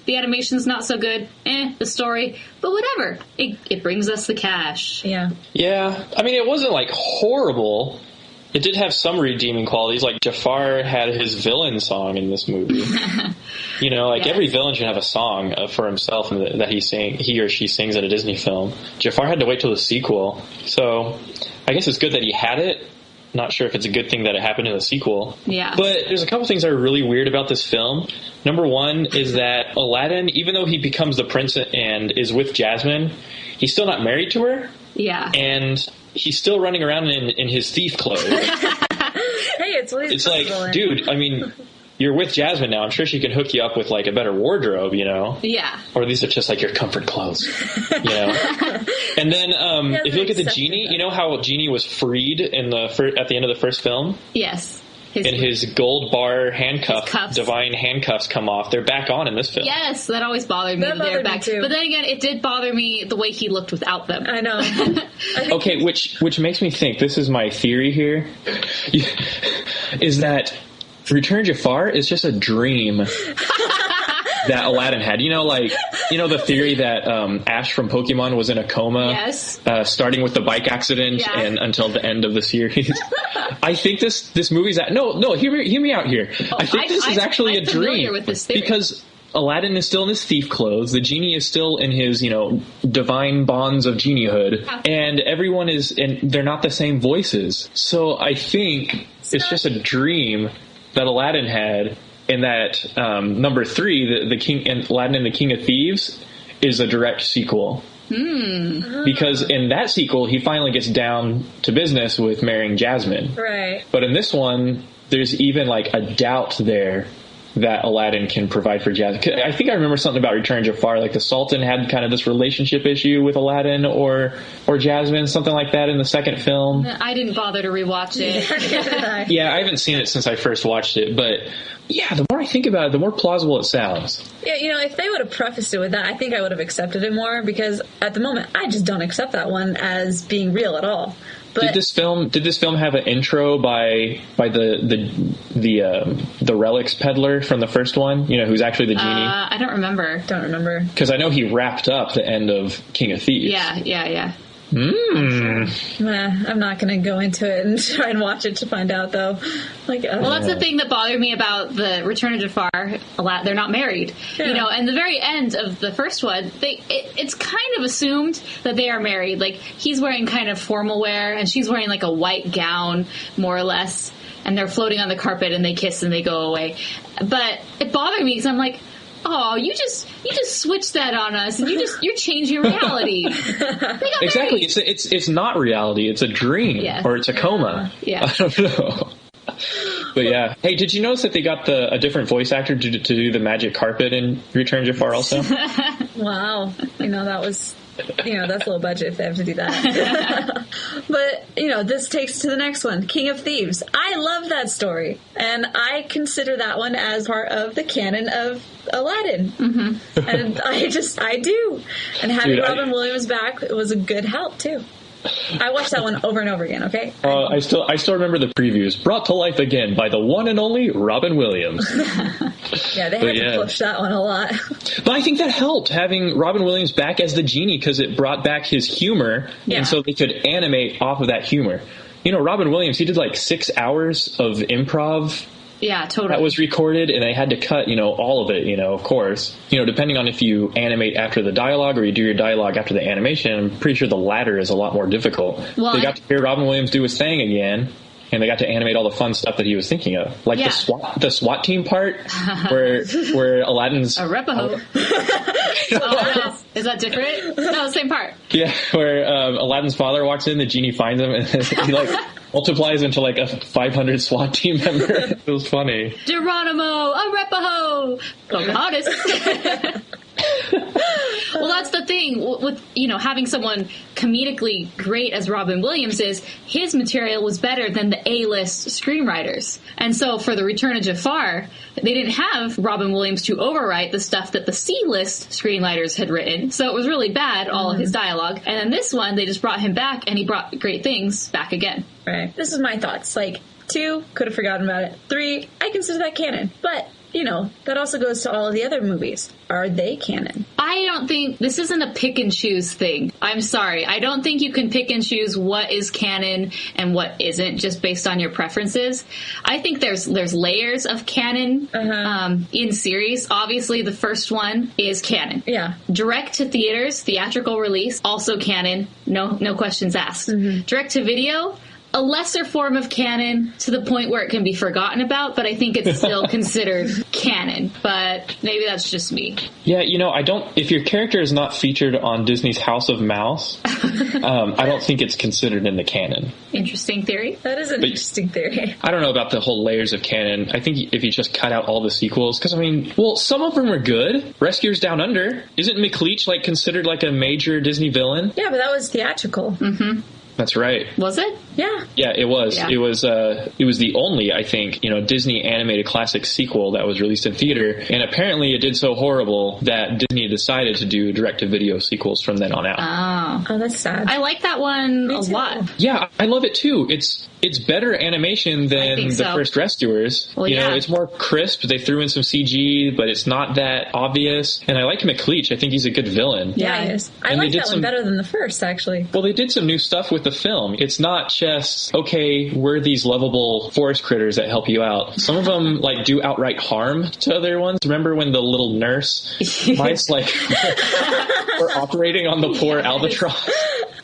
The animation's not so good. The story. But whatever. It brings us the cash. Yeah. Yeah. I mean, it wasn't, horrible. It did have some redeeming qualities. Jafar had his villain song in this movie. Every villain should have a song for himself that he or she sings in a Disney film. Jafar had to wait till the sequel. So I guess it's good that he had it. Not sure if it's a good thing that it happened in the sequel. Yeah. But there's a couple things that are really weird about this film. Number one is that Aladdin, even though he becomes the prince and is with Jasmine, he's still not married to her. Yeah. And he's still running around in his thief clothes. Hey, it's what he's dude, I mean, you're with Jasmine now. I'm sure she can hook you up with a better wardrobe, Yeah. Or these are just your comfort clothes, And then if you look at the genie, you know how Genie was freed at the end of the first film? Yes. his gold bar cuffs. divine handcuffs come off. They're back on in this film. Yes, that always bothered me. That bothered me too. But then again, it did bother me the way he looked without them. I know. Okay, which makes me think, this is my theory here, is that Return of Jafar is just a dream that Aladdin had. The theory that Ash from Pokemon was in a coma, yes, starting with the bike accident and until the end of the series. I think this movie's hear me out here. I think this is actually a dream with this theory. Because Aladdin is still in his thief clothes. The genie is still in his, divine bonds of geniehood, and everyone is, and they're not the same voices. So I think it's just a dream that Aladdin had. And that number 3, the King and Aladdin and the King of Thieves, is a direct sequel. Because in that sequel, he finally gets down to business with marrying Jasmine. Right. But in this one, there's even like a doubt there that Aladdin can provide for Jasmine. I think I remember something about Return of Jafar, like the Sultan had kind of this relationship issue with Aladdin or Jasmine, something like that in the second film. I didn't bother to rewatch it. Yeah, I haven't seen it since I first watched it, but yeah, the more I think about it, the more plausible it sounds. Yeah, if they would have prefaced it with that, I think I would have accepted it more, because at the moment, I just don't accept that one as being real at all. But Did this film have an intro by the relics peddler from the first one? Who's actually the genie? I don't remember. Because I know he wrapped up the end of King of Thieves. Yeah. I'm not going to go into it and try and watch it to find out, though. Well, that's the thing that bothered me about the Return of Jafar. They're not married, And the very end of the first one, it's kind of assumed that they are married. Like, he's wearing kind of formal wear, and she's wearing like a white gown, more or less. And they're floating on the carpet, and they kiss and they go away. But it bothered me because I'm like, oh, you just switched that on us, and you're changing reality. Exactly, it's not reality. It's a dream, or it's a coma. Yeah. I don't know. But yeah, hey, did you notice that they got a different voice actor to do the magic carpet in Return of Jafar also? Wow, that was. That's low budget if they have to do that. But, this takes to the next one, King of Thieves. I love that story, and I consider that one as part of the canon of Aladdin. Mm-hmm. And I do. And having Robin Williams back was a good help, too. I watched that one over and over again, okay? I still remember the previews. Brought to life again by the one and only Robin Williams. Yeah, they had to push that one a lot. But I think that helped, having Robin Williams back as the genie, because it brought back his humor, and so they could animate off of that humor. Robin Williams, he did like 6 hours of improv. Yeah, totally. That was recorded, and they had to cut, all of it, of course. Depending on if you animate after the dialogue or you do your dialogue after the animation, I'm pretty sure the latter is a lot more difficult. Well, they got to hear Robin Williams do his thing again, and they got to animate all the fun stuff that he was thinking of. Like the SWAT team part, where Aladdin's... Arapaho. Is that different? No, same part. Yeah, where Aladdin's father walks in, the genie finds him, and he multiplies into like a 500 SWAT team member. It was funny. Geronimo, Arapaho, Pocahontas. Well, that's the thing with having someone comedically great as Robin Williams is. His material was better than the A-list screenwriters, and so for the Return of Jafar, they didn't have Robin Williams to overwrite the stuff that the C-list screenwriters had written. So it was really bad, all of his dialogue. And then this one, they just brought him back, and he brought great things back again. Right. This is my thoughts. 2, could have forgotten about it. 3, I consider that canon, but. That also goes to all of the other movies. Are they canon? I don't think this isn't a pick and choose thing. I'm sorry. I don't think you can pick and choose what is canon and what isn't just based on your preferences. I think there's layers of canon in series. Obviously, the first one is canon. Yeah. Direct to theaters, theatrical release, also canon. No questions asked. Mm-hmm. Direct to video, a lesser form of canon to the point where it can be forgotten about, but I think it's still considered canon. But maybe that's just me. Yeah, if your character is not featured on Disney's House of Mouse, I don't think it's considered in the canon. Interesting theory. That is an interesting theory. I don't know about the whole layers of canon. I think if you just cut out all the sequels, because some of them are good. Rescuers Down Under, isn't McLeach considered a major Disney villain? Yeah, but that was theatrical. Mm-hmm. That's right. Was it? Yeah, it was. Yeah. It was the only, I think, Disney animated classic sequel that was released in theater, and apparently it did so horrible that Disney decided to do direct-to-video sequels from then on out. Oh, that's sad. I like that one a lot. Yeah, I love it too. It's better animation than the first Rescuers. Well, It's more crisp. They threw in some CG, but it's not that obvious. And I like McLeach. I think he's a good villain. Yeah, he is. I like that one better than the first, actually. Well, they did some new stuff with the film. It's not just, okay, we're these lovable forest critters that help you out. Some of them, do outright harm to other ones. Remember when the little nurse mice, were operating on the poor albatross?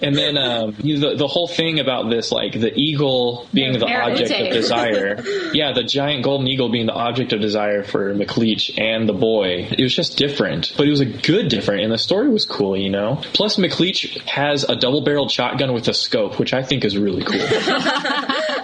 And then the whole thing about this, the eagle being the object of desire. Yeah, the giant golden eagle being the object of desire for McLeach and the boy. It was just different. But it was a good different, and the story was cool, Plus, McLeach has a double-barreled shotgun with a scope, which I think is really cool.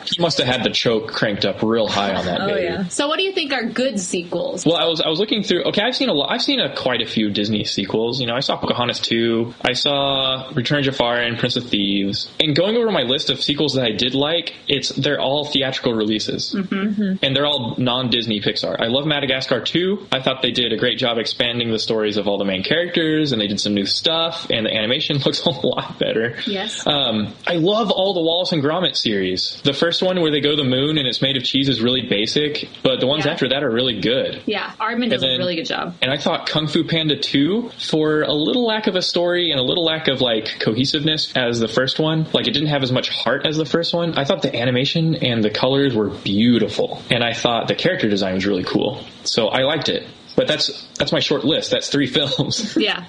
He must have had the choke cranked up real high on that baby. Yeah. So what do you think are good sequels? Well, I was looking through. Okay, I've seen quite a few Disney sequels. I saw Pocahontas 2. I saw Return of Jafar and Prince of Thieves. And going over my list of sequels that I did like, they're all theatrical releases. And they're all non-Disney Pixar. I love Madagascar 2. I thought they did a great job expanding the stories of all the main characters, and they did some new stuff, and the animation looks a lot better. Yes. I love all the Wallace and Gromit series. The first one where they go to the moon and it's made of cheese is really basic, but the ones after that are really good. Yeah, Aardman does a really good job. And I thought Kung Fu Panda 2, for a little lack of a story and a little lack of cohesiveness as the first one, it didn't have as much heart as the first one, I thought the animation and the colors were beautiful. And I thought the character design was really cool. So I liked it. But that's my short list. That's 3 films. Yeah.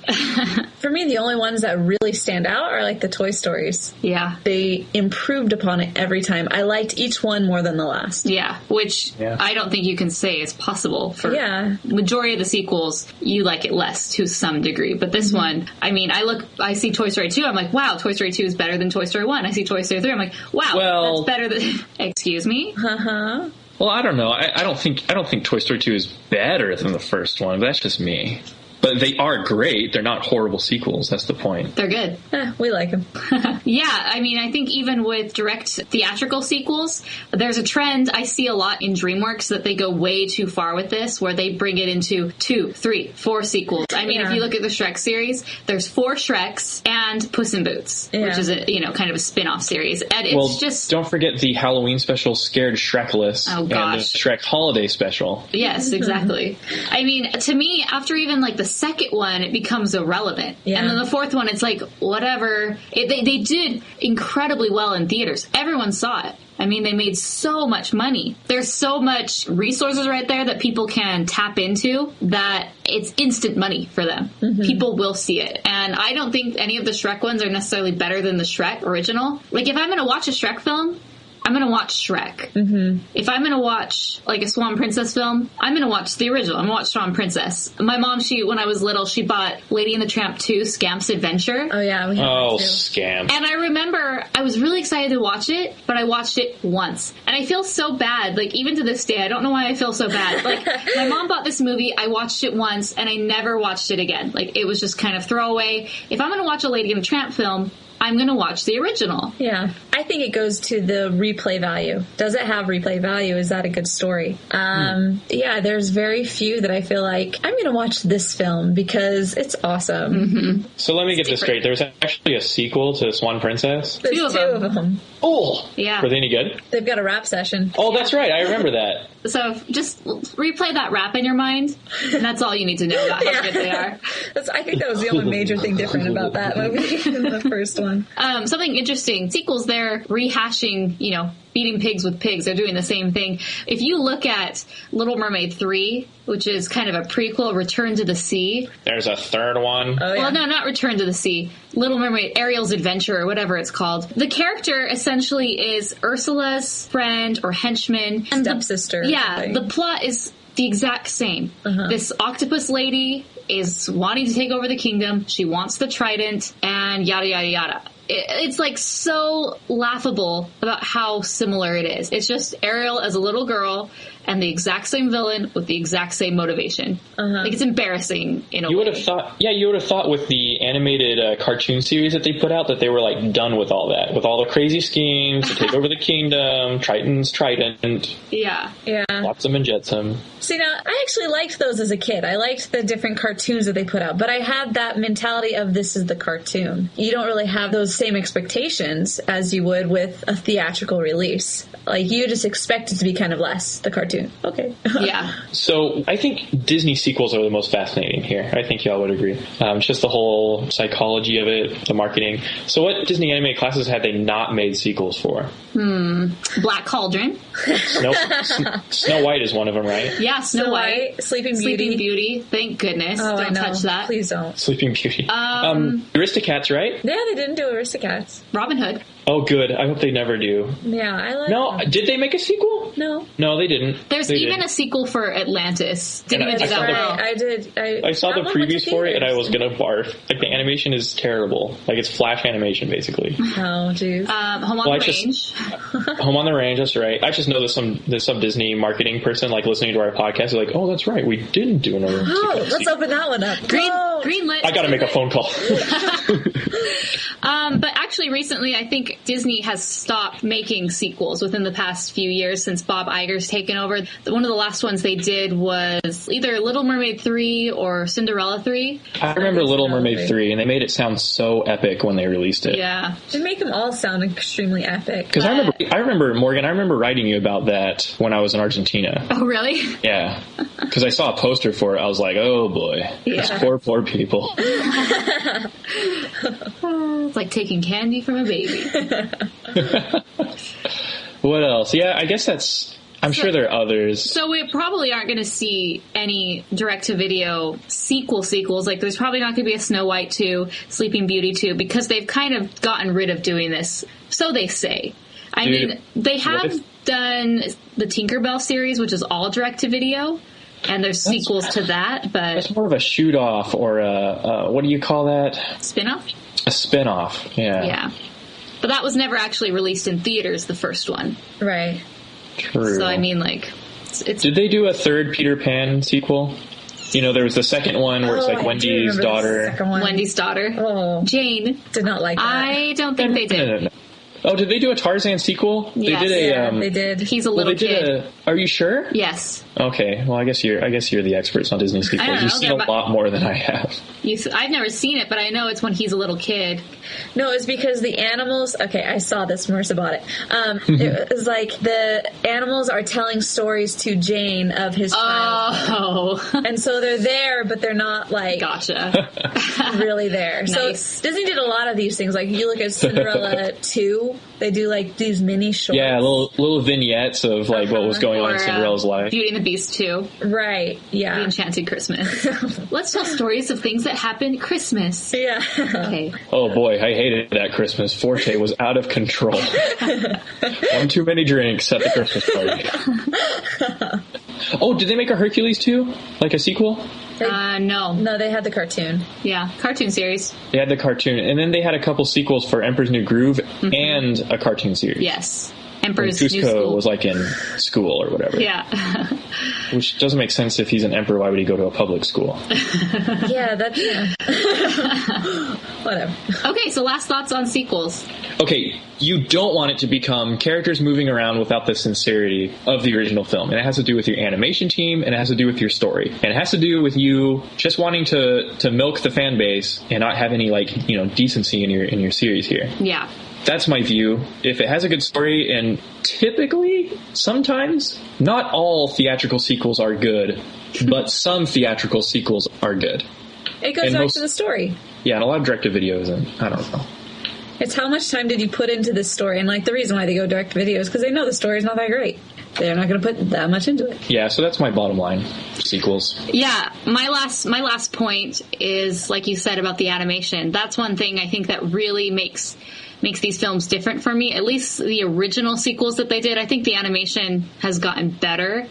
For me, the only ones that really stand out are the Toy Stories. Yeah. They improved upon it every time. I liked each one more than the last. Yeah, which I don't think you can say is possible for majority of the sequels. You like it less to some degree. But this one, I see Toy Story 2, I'm like, wow, Toy Story 2 is better than Toy Story 1. I see Toy Story 3, I'm like, wow, that's better than... Excuse me? Uh-huh. Well, I don't know. I don't think Toy Story 2 is better than the first one. That's just me. But they are great. They're not horrible sequels. That's the point. They're good. We like them. Yeah, I think even with direct theatrical sequels, there's a trend I see a lot in DreamWorks that they go way too far with this, where they bring it into 2, 3, 4 sequels. If you look at the Shrek series, there's 4 Shreks and Puss in Boots, which is a kind of a spin-off series. And it's just... Don't forget the Halloween special Scared Shrekless. Oh, gosh. And the Shrek Holiday special. Yes, exactly. To me, after even the second one, it becomes irrelevant. And then the fourth one, it's whatever. They did incredibly well in theaters. Everyone saw it. They made so much money. There's so much resources right there that people can tap into that it's instant money for them. People will see it. And I don't think any of the Shrek ones are necessarily better than the Shrek original. If I'm going to watch a Shrek film, I'm going to watch Shrek. If I'm going to watch a Swan Princess film, I'm going to watch the original. I'm going to watch Swan Princess. My mom, when I was little, she bought Lady and the Tramp 2, Scamp's Adventure. Oh, yeah. We have that too. Scamp. And I remember I was really excited to watch it, but I watched it once. And I feel so bad. Even to this day, I don't know why I feel so bad. My mom bought this movie, I watched it once, and I never watched it again. It was just kind of throwaway. If I'm going to watch a Lady and the Tramp film, I'm going to watch the original. Yeah. I think it goes to the replay value. Does it have replay value? Is that a good story? Yeah, there's very few that I feel like I'm going to watch this film because it's awesome. So let me get this straight. There's actually a sequel to Swan Princess? There's two of them. Oh! Yeah. Were they any good? They've got a rap session. Oh, that's right. I remember that. So just replay that rap in your mind, and that's all you need to know about how good they are. I think that was the only major thing different about that movie than the first one. Something interesting. Sequels, they're rehashing, beating pigs with pigs. They're doing the same thing. If you look at Little Mermaid 3, which is kind of a prequel, Return to the Sea. There's a third one. Oh, yeah. Well, no, not Return to the Sea. Little Mermaid, Ariel's Adventure, or whatever it's called. The character essentially is Ursula's friend or henchman. Stepsister. Yeah, the plot is the exact same. This octopus lady is wanting to take over the kingdom. She wants the trident, and yada, yada, yada. It's so laughable about how similar it is. It's just Ariel as a little girl and the exact same villain with the exact same motivation. Like, it's embarrassing in a way. You would have thought with the animated cartoon series that they put out that they were like done with all that, with all the crazy schemes to take over the kingdom, Triton's Trident. Yeah. Flotsam and Jetsam. See, now, I actually liked those as a kid. I liked the different cartoons that they put out, but I had that mentality of this is the cartoon. You don't really have those same expectations as you would with a theatrical release. Like, you just expect it to be kind of less the cartoon. Okay. Yeah. So I think Disney sequels are the most fascinating here. I think y'all would agree. Just the whole psychology of it, the marketing. So what Disney animated classics had they not made sequels for? Black Cauldron. Snow White is one of them, right? Yeah, Snow White. Sleeping Sleeping Beauty. Thank goodness. Oh, don't touch that. Please don't. Sleeping Beauty. Aristocats, right? Yeah, they didn't do Aristocats. Robin Hood. Oh, good. I hope they never do. Yeah, I like No, them. did they make a sequel? No. No, they didn't. There's They even didn't. a sequel for Atlantis. Didn't And even do I saw that the- well. I did. I saw that the one went to previews for it and I was theaters. gonna barf. Like, the animation is terrible. Like, it's flash animation, basically. Oh, jeez. Home on Well, the I just- Range. Home on the Range, that's right. I just know there's some Disney marketing person, like, listening to our podcast, like, oh, that's right, we didn't do another Oh, sequel. let's open that one up. Go. Greenlit. I gotta make a phone call. But actually, recently, I think Disney has stopped making sequels within the past few years since Bob Iger's taken over. One of the last ones they did was either Little Mermaid 3 or Cinderella 3. I remember Little Mermaid 3, and they made it sound so epic when they released it. Yeah. They make them all sound extremely epic. Because I remember, Morgan, I remember writing you about that when I was in Argentina. Oh, really? Yeah. Because I saw a poster for it. I was like, oh, boy. Those poor people. It's like taking candy from a baby. What else? Yeah, I guess I'm sure there are others. So we probably aren't going to see any direct-to-video sequels. Like, there's probably not going to be a Snow White 2, Sleeping Beauty 2, because they've kind of gotten rid of doing this. So they say. I mean, they have done the Tinkerbell series, which is all direct-to-video, and there's sequels to that, but... It's more of a shoot-off or a what do you call that? Spin-off? A spin-off, yeah. Yeah. But that was never actually released in theaters, the first one. Right. True. So, I mean, like... It's Did they do a third Peter Pan sequel? You know, there was the second one where it's like Wendy's daughter. Wendy's daughter. Oh. Jane. Did not like that. I don't think they did. No. Oh, did they do a Tarzan sequel? Yes. They did They did. He's a little kid. Are you sure? Yes. Okay. Well, I guess you're the experts on Disney I don't sequels. know, You've seen a lot more than I have. I've never seen it, but I know it's when he's a little kid. No, it's because the animals... Okay, I saw this. Marissa bought it. It was like the animals are telling stories to Jane of his childhood. Oh. And so they're there, but they're not, like... Gotcha. really there. Nice. So Disney did a lot of these things. Like, if you look at Cinderella 2, they do, like, these mini shorts. Yeah, little vignettes of, like, what was going on in Cinderella's life. Beauty and the Beast 2. Right, yeah. The Enchanted Christmas. Let's tell stories of things that happened at Christmas. Yeah. Okay. Oh, boy, I hated that Christmas. Forte was out of control. One too many drinks at the Christmas party. Oh, did they make a Hercules too? Like a sequel? No. No, they had the cartoon. Yeah, cartoon series. They had the cartoon, and then they had a couple sequels for Emperor's New Groove and a cartoon series. Yes. When Emperor's New Cusco School. was like in school or whatever. Yeah. Which doesn't make sense. If he's an emperor, why would he go to a public school? Yeah, that's... Whatever. Okay, so last thoughts on sequels. Okay, you don't want it to become characters moving around without the sincerity of the original film. And it has to do with your animation team, and it has to do with your story. And it has to do with you just wanting to milk the fan base and not have any, like, decency in your series here. Yeah. That's my view. If it has a good story, and typically, sometimes, not all theatrical sequels are good, but some theatrical sequels are good. It goes back to the story. Yeah, and a lot of direct-to-video isn't. I don't know. It's how much time did you put into this story? And, like, the reason why they go direct to video is because they know the story's not that great. They're not going to put that much into it. Yeah, so that's my bottom line. Sequels. Yeah, my last point is, like you said, about the animation. That's one thing I think that really makes these films different for me. At least the original sequels that they did. I think the animation has gotten better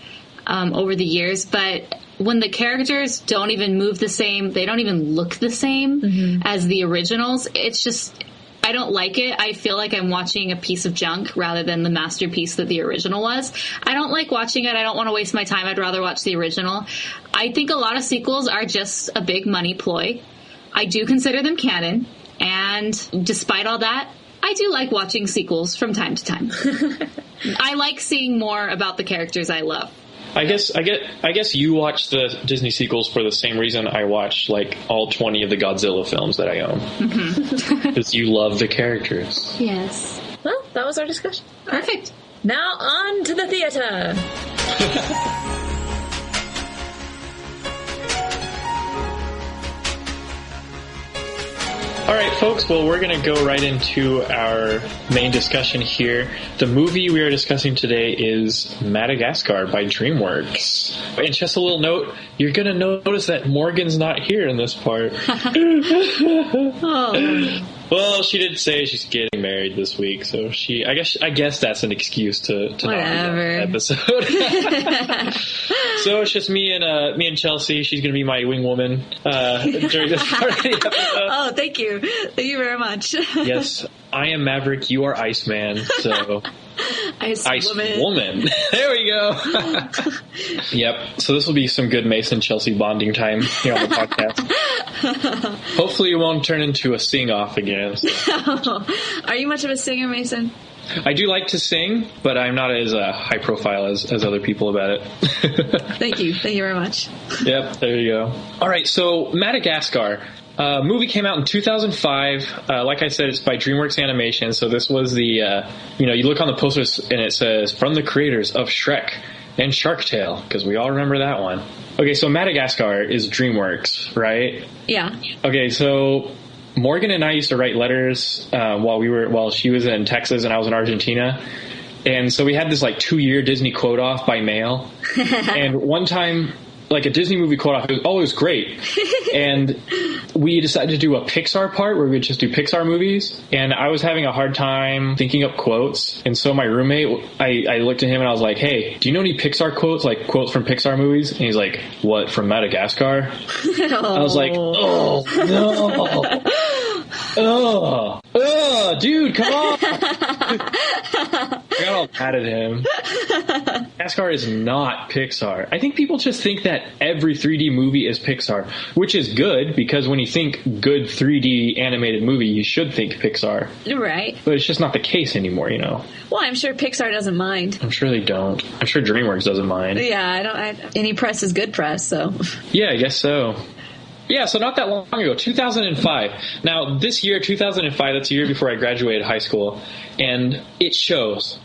over the years, but when the characters don't even move the same, they don't even look the same as the originals, it's just... I don't like it. I feel like I'm watching a piece of junk rather than the masterpiece that the original was. I don't like watching it. I don't want to waste my time. I'd rather watch the original. I think a lot of sequels are just a big money ploy. I do consider them canon. And despite all that, I do like watching sequels from time to time. I like seeing more about the characters I love. I guess you watch the Disney sequels for the same reason I watch like all 20 of the Godzilla films that I own. Because you love the characters. Yes. Well, that was our discussion. Perfect. Now on to the theater. All right, folks, well, we're going to go right into our main discussion here. The movie we are discussing today is Madagascar by DreamWorks. And just a little note, you're going to notice that Morgan's not here in this part. Oh. Well, she did say she's getting married this week, so I guess that's an excuse to not be on the episode. So it's just me and Chelsea. She's going to be my wing woman during this part of the episode. Oh, thank you. Thank you very much. Yes, I am Maverick. You are Iceman. So Ice woman. There we go. Yep. So this will be some good Mason Chelsea bonding time here on the podcast. Hopefully, it won't turn into a sing-off again. So. Are you much of a singer, Mason? I do like to sing, but I'm not as high profile as other people about it. Thank you. Thank you very much. Yep, there you go. All right, so Madagascar. Movie came out in 2005. Like I said, it's by DreamWorks Animation. So this was the, you look on the posters and it says, from the creators of Shrek and Shark Tale, because we all remember that one. Okay, so Madagascar is DreamWorks, right? Yeah. Okay, so Morgan and I used to write letters while she was in Texas and I was in Argentina. And so we had this 2-year Disney quote off by mail. And one time, a Disney movie quote off, it was great. And we decided to do a Pixar part where we would just do Pixar movies. And I was having a hard time thinking up quotes. And so my roommate, I looked at him and I was like, hey, do you know any Pixar quotes, quotes from Pixar movies? And he's like, what, from Madagascar? I was like, oh, no. Oh, dude, come on. I got all mad at him. Madagascar is not Pixar. I think people just think that every 3D movie is Pixar, which is good because when you think good 3D animated movie, you should think Pixar. Right. But it's just not the case anymore, Well, I'm sure Pixar doesn't mind. I'm sure they don't. I'm sure DreamWorks doesn't mind. Yeah, any press is good press, so. Yeah, I guess so. Yeah, so not that long ago, 2005. Now, this year, 2005, that's the year before I graduated high school, and it shows.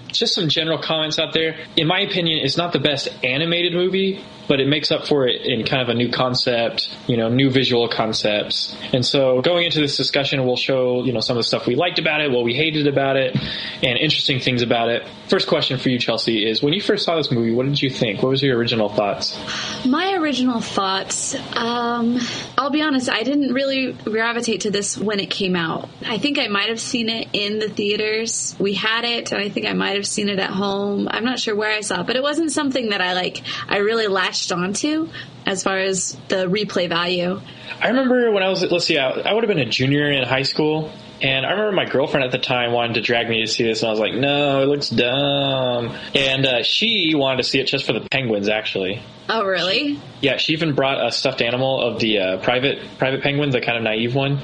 Just some general comments out there. In my opinion, it's not the best animated movie, but it makes up for it in kind of a new concept, new visual concepts. And so going into this discussion, we'll show, some of the stuff we liked about it, what we hated about it, and interesting things about it. First question for you, Chelsea, is when you first saw this movie, what did you think? What was your original thoughts? My original thoughts, I'll be honest, I didn't really gravitate to this when it came out. I think I might have seen it in the theaters. We had it, and I think I might have seen it at home. I'm not sure where I saw it, but it wasn't something that I really latched onto as far as the replay value. I remember when I was, I would have been a junior in high school, and I remember my girlfriend at the time wanted to drag me to see this, and I was like, no, it looks dumb. And she wanted to see it just for the penguins, actually. Oh, really? She even brought a stuffed animal of the private penguin, the kind of naive one.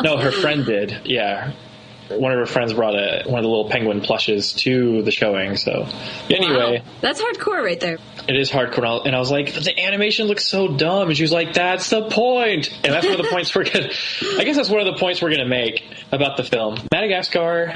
No, her friend did. Yeah. One of her friends brought one of the little penguin plushes to the showing. So anyway. Wow. That's hardcore right there. It is hardcore. And I was like, the animation looks so dumb. And she was like, that's the point. And that's one of the points I guess that's one of the points we're going to make about the film. Madagascar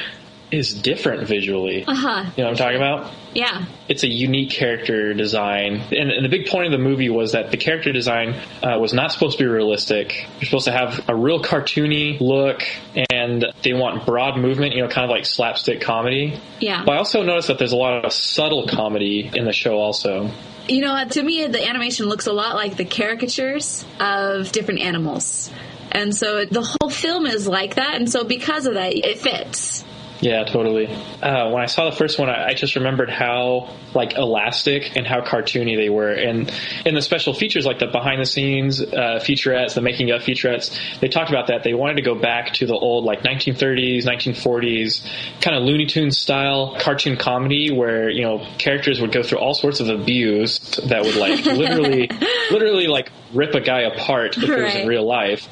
is different visually. Uh-huh. You know what I'm talking about? Yeah. It's a unique character design. And the big point of the movie was that the character design was not supposed to be realistic. You're supposed to have a real cartoony look, and they want broad movement, kind of like slapstick comedy. Yeah. But I also noticed that there's a lot of subtle comedy in the show also. To me, the animation looks a lot like the caricatures of different animals. And so the whole film is like that, and so because of that, it fits. Yeah, totally. When I saw the first one, I just remembered how like elastic and how cartoony they were. And in the special features, like the behind the scenes featurettes, the making of featurettes, they talked about that. They wanted to go back to the old like 1930s, 1940s kind of Looney Tunes style cartoon comedy where, you know, characters would go through all sorts of abuse that would like literally like rip a guy apart if it was in real life.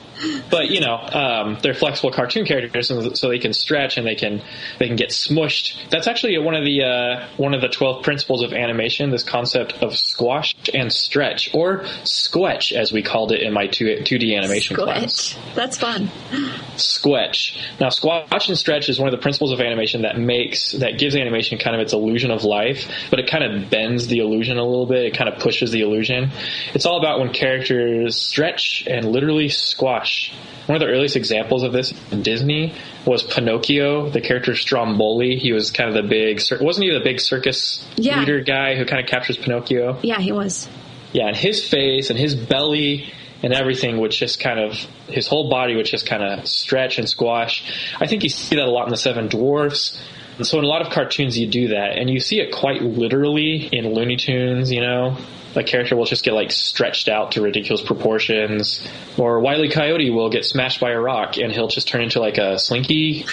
But, you know, they're flexible cartoon characters, so they can stretch and they can get smushed. That's actually one of the 12 principles of animation, this concept of squash and stretch, or squetch, as we called it in my 2D animation class. That's fun. Squetch. Now, squash and stretch is one of the principles of animation that gives animation kind of its illusion of life, but it kind of bends the illusion a little bit. It kind of pushes the illusion. It's all about when characters stretch and literally squash. One of the earliest examples of this in Disney was Pinocchio, the character Stromboli. He was kind of wasn't he the big circus leader guy who kind of captures Pinocchio? Yeah, he was. Yeah, and his face and his belly and everything would just kind of, his whole body would just kind of stretch and squash. I think you see that a lot in the Seven Dwarfs. And so in a lot of cartoons you do that, and you see it quite literally in Looney Tunes, you know. The character will just get like stretched out to ridiculous proportions, or Wile E. Coyote will get smashed by a rock and he'll just turn into like a slinky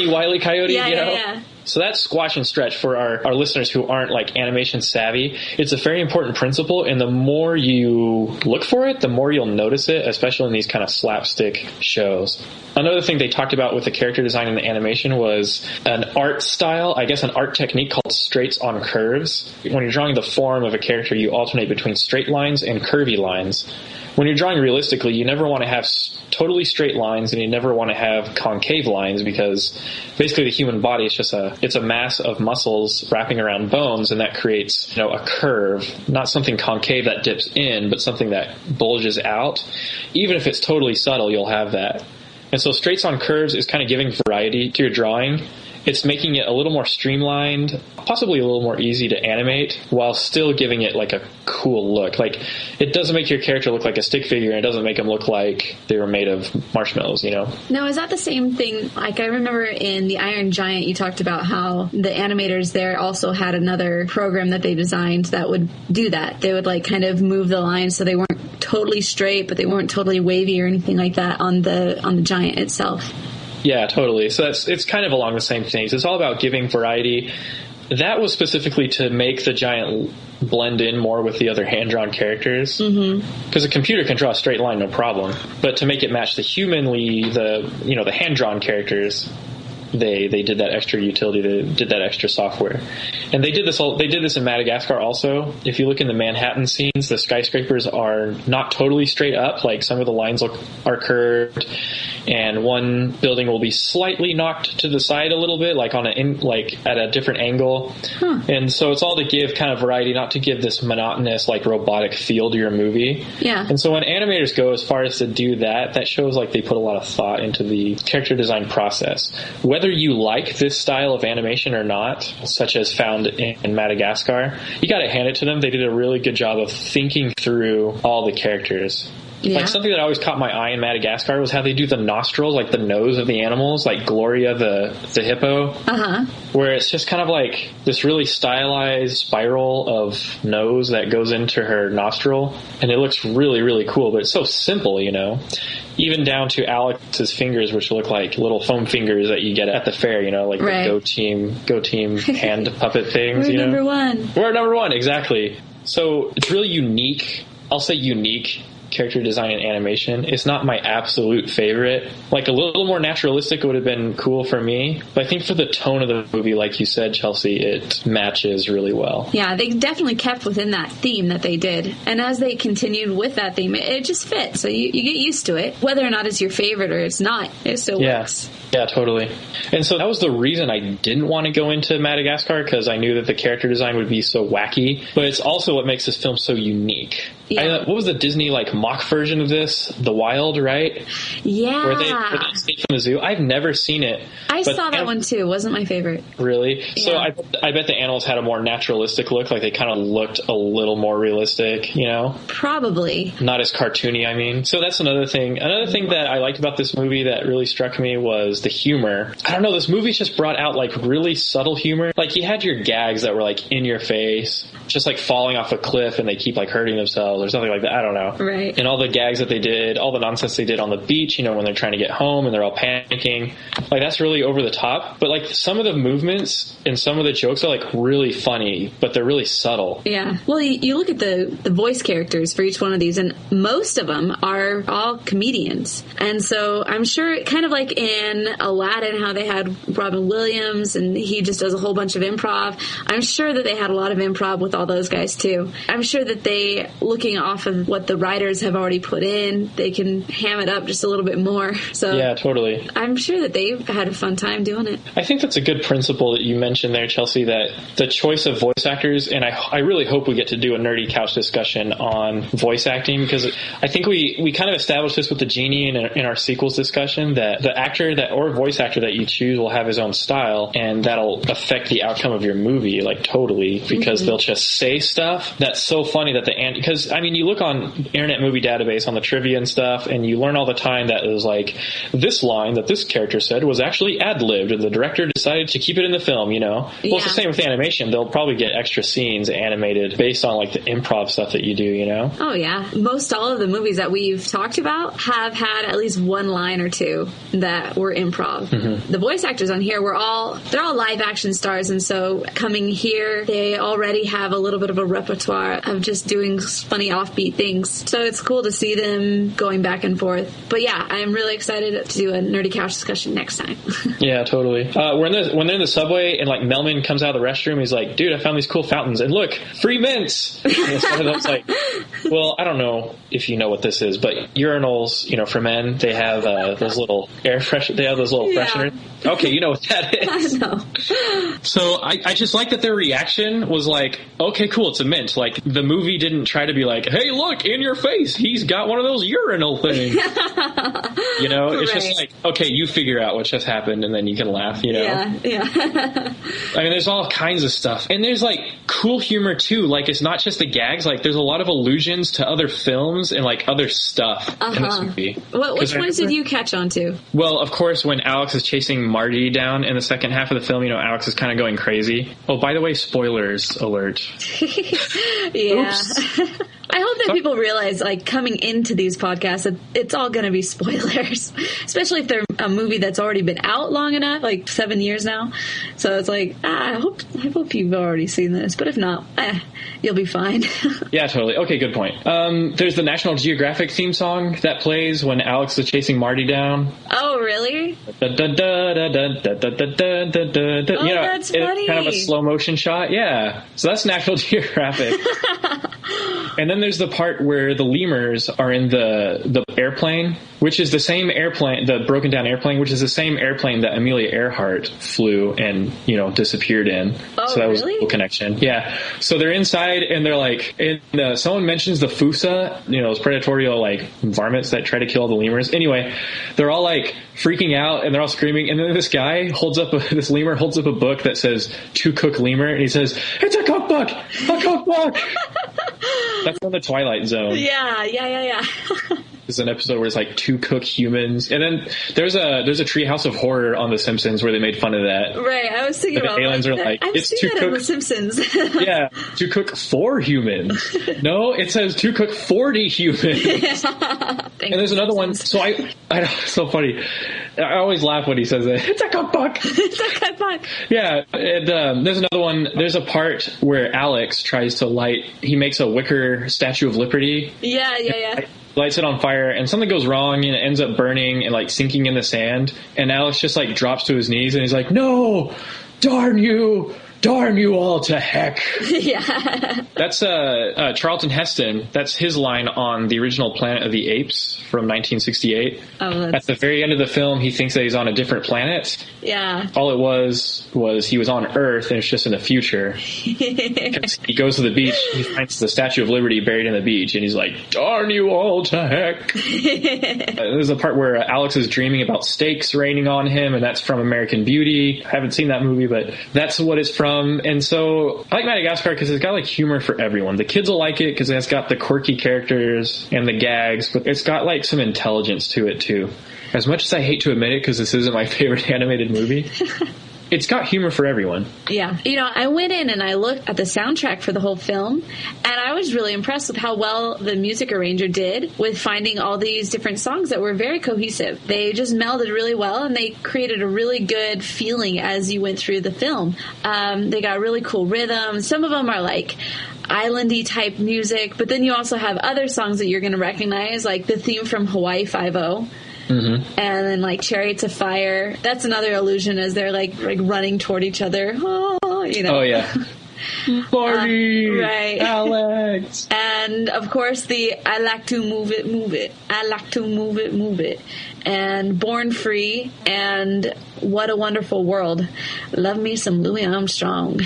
Wile E. Coyote, you know? Yeah. So that's squash and stretch for our listeners who aren't like animation savvy. It's a very important principle, and the more you look for it, the more you'll notice it, especially in these kind of slapstick shows. Another thing they talked about with the character design and the animation was an art style, I guess an art technique called straights on curves. When you're drawing the form of a character, you alternate between straight lines and curvy lines. When you're drawing realistically, you never want to have totally straight lines, and you never want to have concave lines, because basically the human body is just it's a mass of muscles wrapping around bones, and that creates, you know, a curve, not something concave that dips in, but something that bulges out. Even if it's totally subtle, you'll have that. And so straights on curves is kind of giving variety to your drawing. It's making it a little more streamlined, possibly a little more easy to animate, while still giving it like a cool look. Like, it doesn't make your character look like a stick figure, and it doesn't make them look like they were made of marshmallows, you know? Now, is that the same thing? Like, I remember in The Iron Giant, you talked about how the animators there also had another program that they designed that would do that. They would like kind of move the lines so they weren't totally straight, but they weren't totally wavy or anything like that on the giant itself. Yeah, totally. So it's kind of along the same things. It's all about giving variety. That was specifically to make the giant blend in more with the other hand-drawn characters. Because a computer can draw a straight line, no problem. But to make it match the the hand-drawn characters, they did that extra utility, they did that extra software. And they did this in Madagascar also. If you look in the Manhattan scenes, the skyscrapers are not totally straight up. Like, some of the lines are curved, and one building will be slightly knocked to the side a little bit, like at a different angle. And so it's all to give kind of variety, not to give this monotonous, like, robotic feel to your movie. Yeah. And so when animators go as far as to do that, that shows like they put a lot of thought into the character design process. Whether you like this style of animation or not, such as found in Madagascar, you got to hand it to them. They did a really good job of thinking through all the characters. Yeah. Like, something that always caught my eye in Madagascar was how they do the nostrils, like the nose of the animals, like Gloria the hippo, where it's just kind of like this really stylized spiral of nose that goes into her nostril, and it looks really, really cool, but it's so simple, you know? Even down to Alex's fingers, which look like little foam fingers that you get at the fair, you know, like the Go Team hand puppet things, We're you know? number one. We're number one, exactly. So it's really unique. I'll say unique character design and animation. It's not my absolute favorite. Like, a little more naturalistic would have been cool for me, but I think for the tone of the movie, like you said, Chelsea, it matches really well. Yeah, they definitely kept within that theme that they did, and as they continued with that theme, it just fits. So you get used to it. Whether or not it's your favorite or it's not, it still works. Yeah, totally. And so that was the reason I didn't want to go into Madagascar, because I knew that the character design would be so wacky, but it's also what makes this film so unique. What was the Disney like mock version of this? The Wild, right? Yeah. Where they escape from the zoo. I've never seen it. I saw that one too. It wasn't my favorite. Really? Yeah. So I bet the animals had a more naturalistic look. Like they kind of looked a little more realistic, you know? Probably. Not as cartoony, I mean. So that's another thing. Another thing that I liked about this movie that really struck me was the humor. I don't know, this movie just brought out like really subtle humor. Like you had your gags that were like in your face, just like falling off a cliff and they keep like hurting themselves or something like that. I don't know. Right. And all the gags that they did, all the nonsense they did on the beach, you know, when they're trying to get home and they're all panicking. Like that's really over the top. But like some of the movements and some of the jokes are like really funny, but they're really subtle. Yeah. Well, you look at the voice characters for each one of these, and most of them are all comedians. And so I'm sure, kind of like in Aladdin, how they had Robin Williams and he just does a whole bunch of improv. I'm sure that they had a lot of improv with all those guys too. I'm sure that they, looking off of what the writers have already put in, they can ham it up just a little bit more. So yeah, totally. I'm sure that they had a fun time doing it. I think that's a good principle that you mentioned there, Chelsea, that the choice of voice actors, and I really hope we get to do a nerdy couch discussion on voice acting, because I think we kind of established this with the Genie in our sequels discussion, that the actor that or voice actor that you choose will have his own style, and that'll affect the outcome of your movie, like totally, because they'll just say stuff that's so funny that because I mean, you look on Internet Movie Database on the trivia and stuff, and you learn all the time that it was like, this line that this character said was actually ad-libbed, and the director decided to keep it in the film, you know? Well, it's the same with animation. They'll probably get extra scenes animated based on like the improv stuff that you do, you know? Oh, yeah. Most all of the movies that we've talked about have had at least one line or two that were improv. The voice actors on here they're all live action stars, and so coming here, they already have a little bit of a repertoire of just doing funny offbeat things. So it's cool to see them going back and forth. But yeah, I'm really excited to do a nerdy couch discussion next time. Yeah, totally. When they're in the subway and like Melman comes out of the restroom, he's like, dude, I found these cool fountains, and look, free mints. And one of them's like, well, I don't know if you know what this is, but urinals, you know, for men, they have those little fresheners. Okay, you know what that is. I know. So I just like that their reaction was like, okay, cool, it's a mint. Like the movie didn't try to be like, hey, look, in your face, he's got one of those urinal things. You know, it's just like, okay, you figure out what just happened and then you can laugh, you know? Yeah. I mean, there's all kinds of stuff. And there's like cool humor too. Like it's not just the gags, like there's a lot of allusions to other films and like other stuff in this movie. Which ones did you catch on to? Well, of course, when Alex is chasing Marty down in the second half of the film, you know, Alex is kind of going crazy. Oh, by the way, spoilers alert. Yeah. Oops. I hope that people realize, like, coming into these podcasts, that it's all going to be spoilers, especially if they're a movie that's already been out long enough, like 7 years now. So it's like, I hope you've already seen this, but if not, you'll be fine. Yeah, totally. Okay, good point. There's the National Geographic theme song that plays when Alex is chasing Marty down. Oh, really? Oh, you know, that's funny. It's kind of a slow motion shot. Yeah. So that's National Geographic. And then there's the part where the lemurs are in the airplane, which is the same airplane, the broken down airplane, which is the same airplane that Amelia Earhart flew and, you know, disappeared in. Oh, so that was really? a cool connection. Yeah. So they're inside and they're like, someone mentions the Fusa, you know, those predatory like varmints that try to kill all the lemurs. Anyway, they're all like freaking out and they're all screaming. And then this lemur holds up a book that says "To Cook Lemur," and he says, "It's a cookbook! A cookbook!" That's on the Twilight Zone. Yeah. There's an episode where it's like "To cook humans," and then there's a Treehouse of Horror on The Simpsons where they made fun of that. Right, I was thinking about aliens are like, I've it's seen to that cook on The Simpsons. Yeah, to cook for humans. No, it says to cook 40 humans. And there's another one. So I so funny. I always laugh when he says it. It's a cookbook. It's a cookbook. Yeah, and there's another one. There's a part where Alex tries to light. He makes a wicker Statue of Liberty. Yeah. Lights it on fire, and something goes wrong, and it ends up burning and like sinking in the sand. And Alex just like drops to his knees, and he's like, "No, darn you! darn you all to heck. Yeah. That's Charlton Heston. That's his line on the original Planet of the Apes from 1968. At the very end of the film, he thinks that he's on a different planet. Yeah. All it was he was on Earth, and it's just in the future. He goes to the beach, he finds the Statue of Liberty buried in the beach, and he's like, darn you all to heck. There's a part where Alex is dreaming about steaks raining on him, and that's from American Beauty. I haven't seen that movie, but that's what it's from. And so I like Madagascar because it's got like humor for everyone. The kids will like it because it's got the quirky characters and the gags, but it's got like some intelligence to it too. As much as I hate to admit it, because this isn't my favorite animated movie, it's got humor for everyone. Yeah. You know, I went in and I looked at the soundtrack for the whole film, and I was really impressed with how well the music arranger did with finding all these different songs that were very cohesive. They just melded really well, and they created a really good feeling as you went through the film. They got really cool rhythms. Some of them are like islandy type music, but then you also have other songs that you're going to recognize, like the theme from Hawaii Five-0. Mm-hmm. And then like Chariots of Fire. That's another illusion as they're like running toward each other. Oh, you know. Oh yeah. Party, right, Alex. And of course the I like to move it, move it. I like to move it, move it. And Born Free and What a Wonderful World. Love me some Louis Armstrong.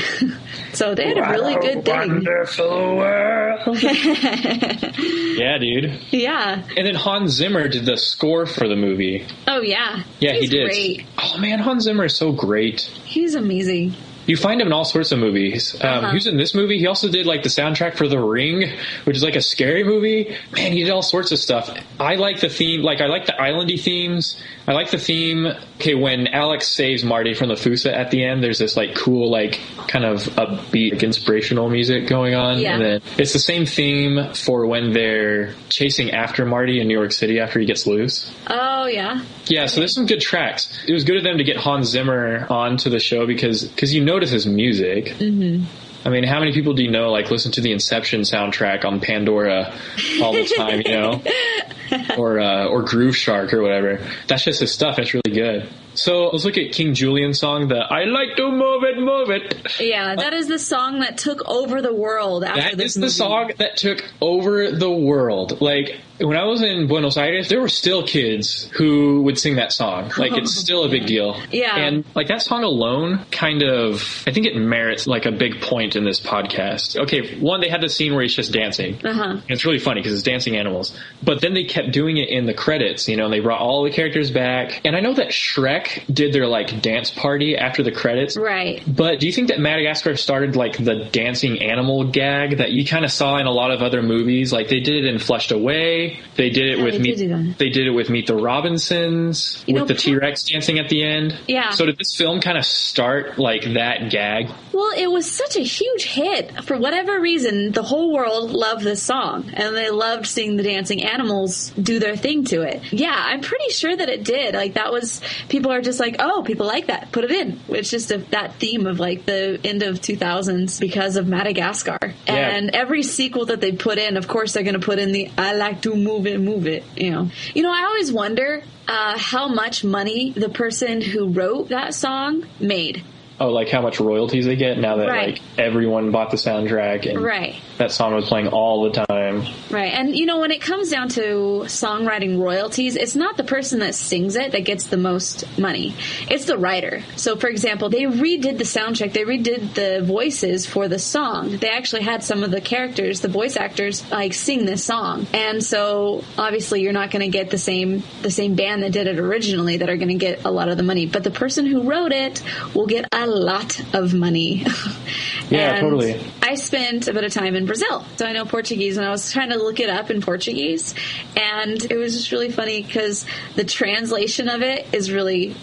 So they had a really good thing. Wonderful world. Yeah, dude. Yeah. And then Hans Zimmer did the score for the movie. Oh yeah. Yeah, He's he did. Great. Oh man, Hans Zimmer is so great. He's amazing. You find him in all sorts of movies. He was in this movie. He also did like the soundtrack for The Ring, which is like a scary movie. Man, he did all sorts of stuff. I like the theme. Like I like the islandy themes. I like the theme. Okay, when Alex saves Marty from the Fusa at the end, there's this like cool, like kind of upbeat, like, inspirational music going on. Yeah. And then it's the same theme for when they're chasing after Marty in New York City after he gets loose. Oh yeah. Yeah, so there's some good tracks. It was good of them to get Hans Zimmer onto the show because you notice his music. Mm-hmm. I mean, how many people do you know, like, listen to the Inception soundtrack on Pandora all the time, you know? Or Groove Shark or whatever. That's just his stuff. It's really good. So let's look at King Julian's song, the I Like to Move It, Move It. Yeah, that is the song that took over the world after this movie. That is the song that took over the world. Like, when I was in Buenos Aires, there were still kids who would sing that song. Like, it's still a big deal. Yeah. And, like, that song alone kind of, I think it merits, like, a big point in this podcast. Okay, one, they had the scene where he's just dancing. Uh-huh. And it's really funny because it's dancing animals. But then they kept doing it in the credits, you know, and they brought all the characters back. And I know that Shrek did their, like, dance party after the credits. Right. But do you think that Madagascar started, like, the dancing animal gag that you kind of saw in a lot of other movies? Like, they did it in Flushed Away. They did it with Meet the Robinsons, with the T-Rex dancing at the end. Yeah. So did this film kind of start like that gag? Well, it was such a huge hit. For whatever reason, the whole world loved this song, and they loved seeing the dancing animals do their thing to it. Yeah, I'm pretty sure that it did. Like, that was, people are just like, oh, people like that. Put it in. It's just that theme of, like, the end of 2000s because of Madagascar. Yeah. And every sequel that they put in, of course, they're going to put in the I like to move it, you know. You know, I always wonder how much money the person who wrote that song made. Oh, like how much royalties they get now that like everyone bought the soundtrack and that song was playing all the time. Right. And, you know, when it comes down to songwriting royalties, it's not the person that sings it that gets the most money. It's the writer. So, for example, they redid the soundtrack. They redid the voices for the song. They actually had some of the characters, the voice actors, like, sing this song. And so, obviously, you're not going to get the same band that did it originally that are going to get a lot of the money. But the person who wrote it will get a lot of money. Yeah, and totally. I spent a bit of time in Brazil, so I know Portuguese, and I was trying to look it up in Portuguese, and it was just really funny because the translation of it is really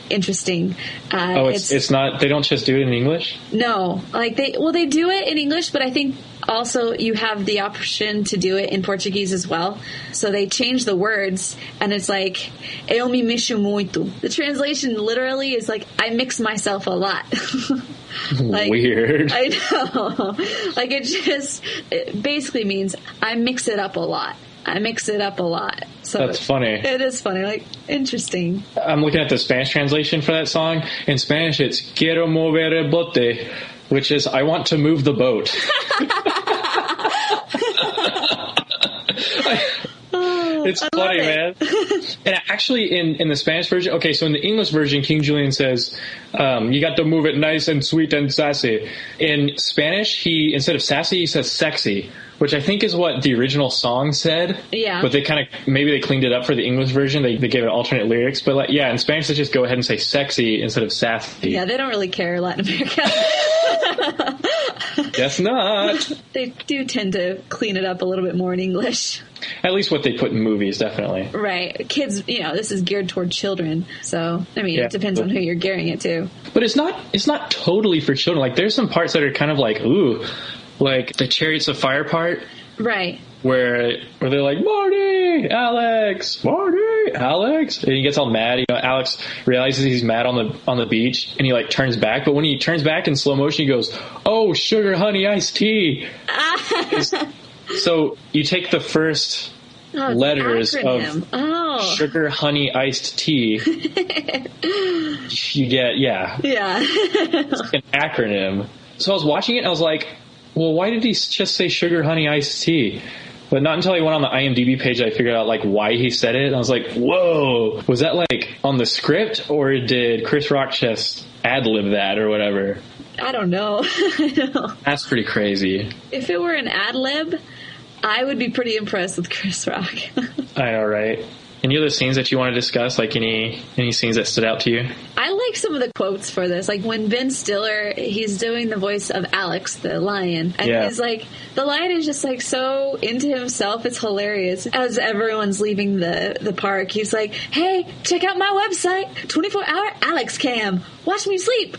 interesting. It's not, they don't just do it in English? No, like they do it in English, but I think also you have the option to do it in Portuguese as well. So they change the words, and it's like, eu me mexo muito. The translation literally is like, I mix myself a lot. Like, weird. I know. Like, it basically means I mix it up a lot. I mix it up a lot. So that's funny. It is funny. Like, interesting. I'm looking at the Spanish translation for that song. In Spanish, it's Quiero mover el bote. which is, I want to move the boat. It's funny, man. And actually, in the Spanish version, okay, so in the English version, King Julian says, you got to move it nice and sweet and sassy. In Spanish, instead of sassy, he says sexy, which I think is what the original song said. Yeah. But maybe they cleaned it up for the English version. They gave it alternate lyrics. But in Spanish, they just go ahead and say sexy instead of sassy. Yeah, they don't really care, Latin America. Guess not. They do tend to clean it up a little bit more in English. At least what they put in movies, definitely. Right. Kids, this is geared toward children. So, it depends on who you're gearing it to. But it's not totally for children. Like, there's some parts that are kind of like, ooh, like the Chariots of Fire part. Right. Where they're like, Marty, Alex, and he gets all mad. Alex realizes he's mad on the beach, and he turns back. But when he turns back in slow motion, he goes, "Oh, sugar honey iced tea." So you take the first letters of sugar honey iced tea. You get it's an acronym. So I was watching it, and I was like, well, why did he just say sugar honey iced tea? But not until I went on the IMDb page I figured out why he said it. And I was like, whoa, was that on the script, or did Chris Rock just ad-lib that or whatever? I don't know. That's pretty crazy. If it were an ad-lib, I would be pretty impressed with Chris Rock. I know, right? Any other scenes that you want to discuss? Any scenes that stood out to you? I like some of the quotes for this. When Ben Stiller, he's doing the voice of Alex, the lion. And he's the lion is just so into himself. It's hilarious. As everyone's leaving the park, he's like, hey, check out my website, 24-hour Alex Cam. Watch me sleep.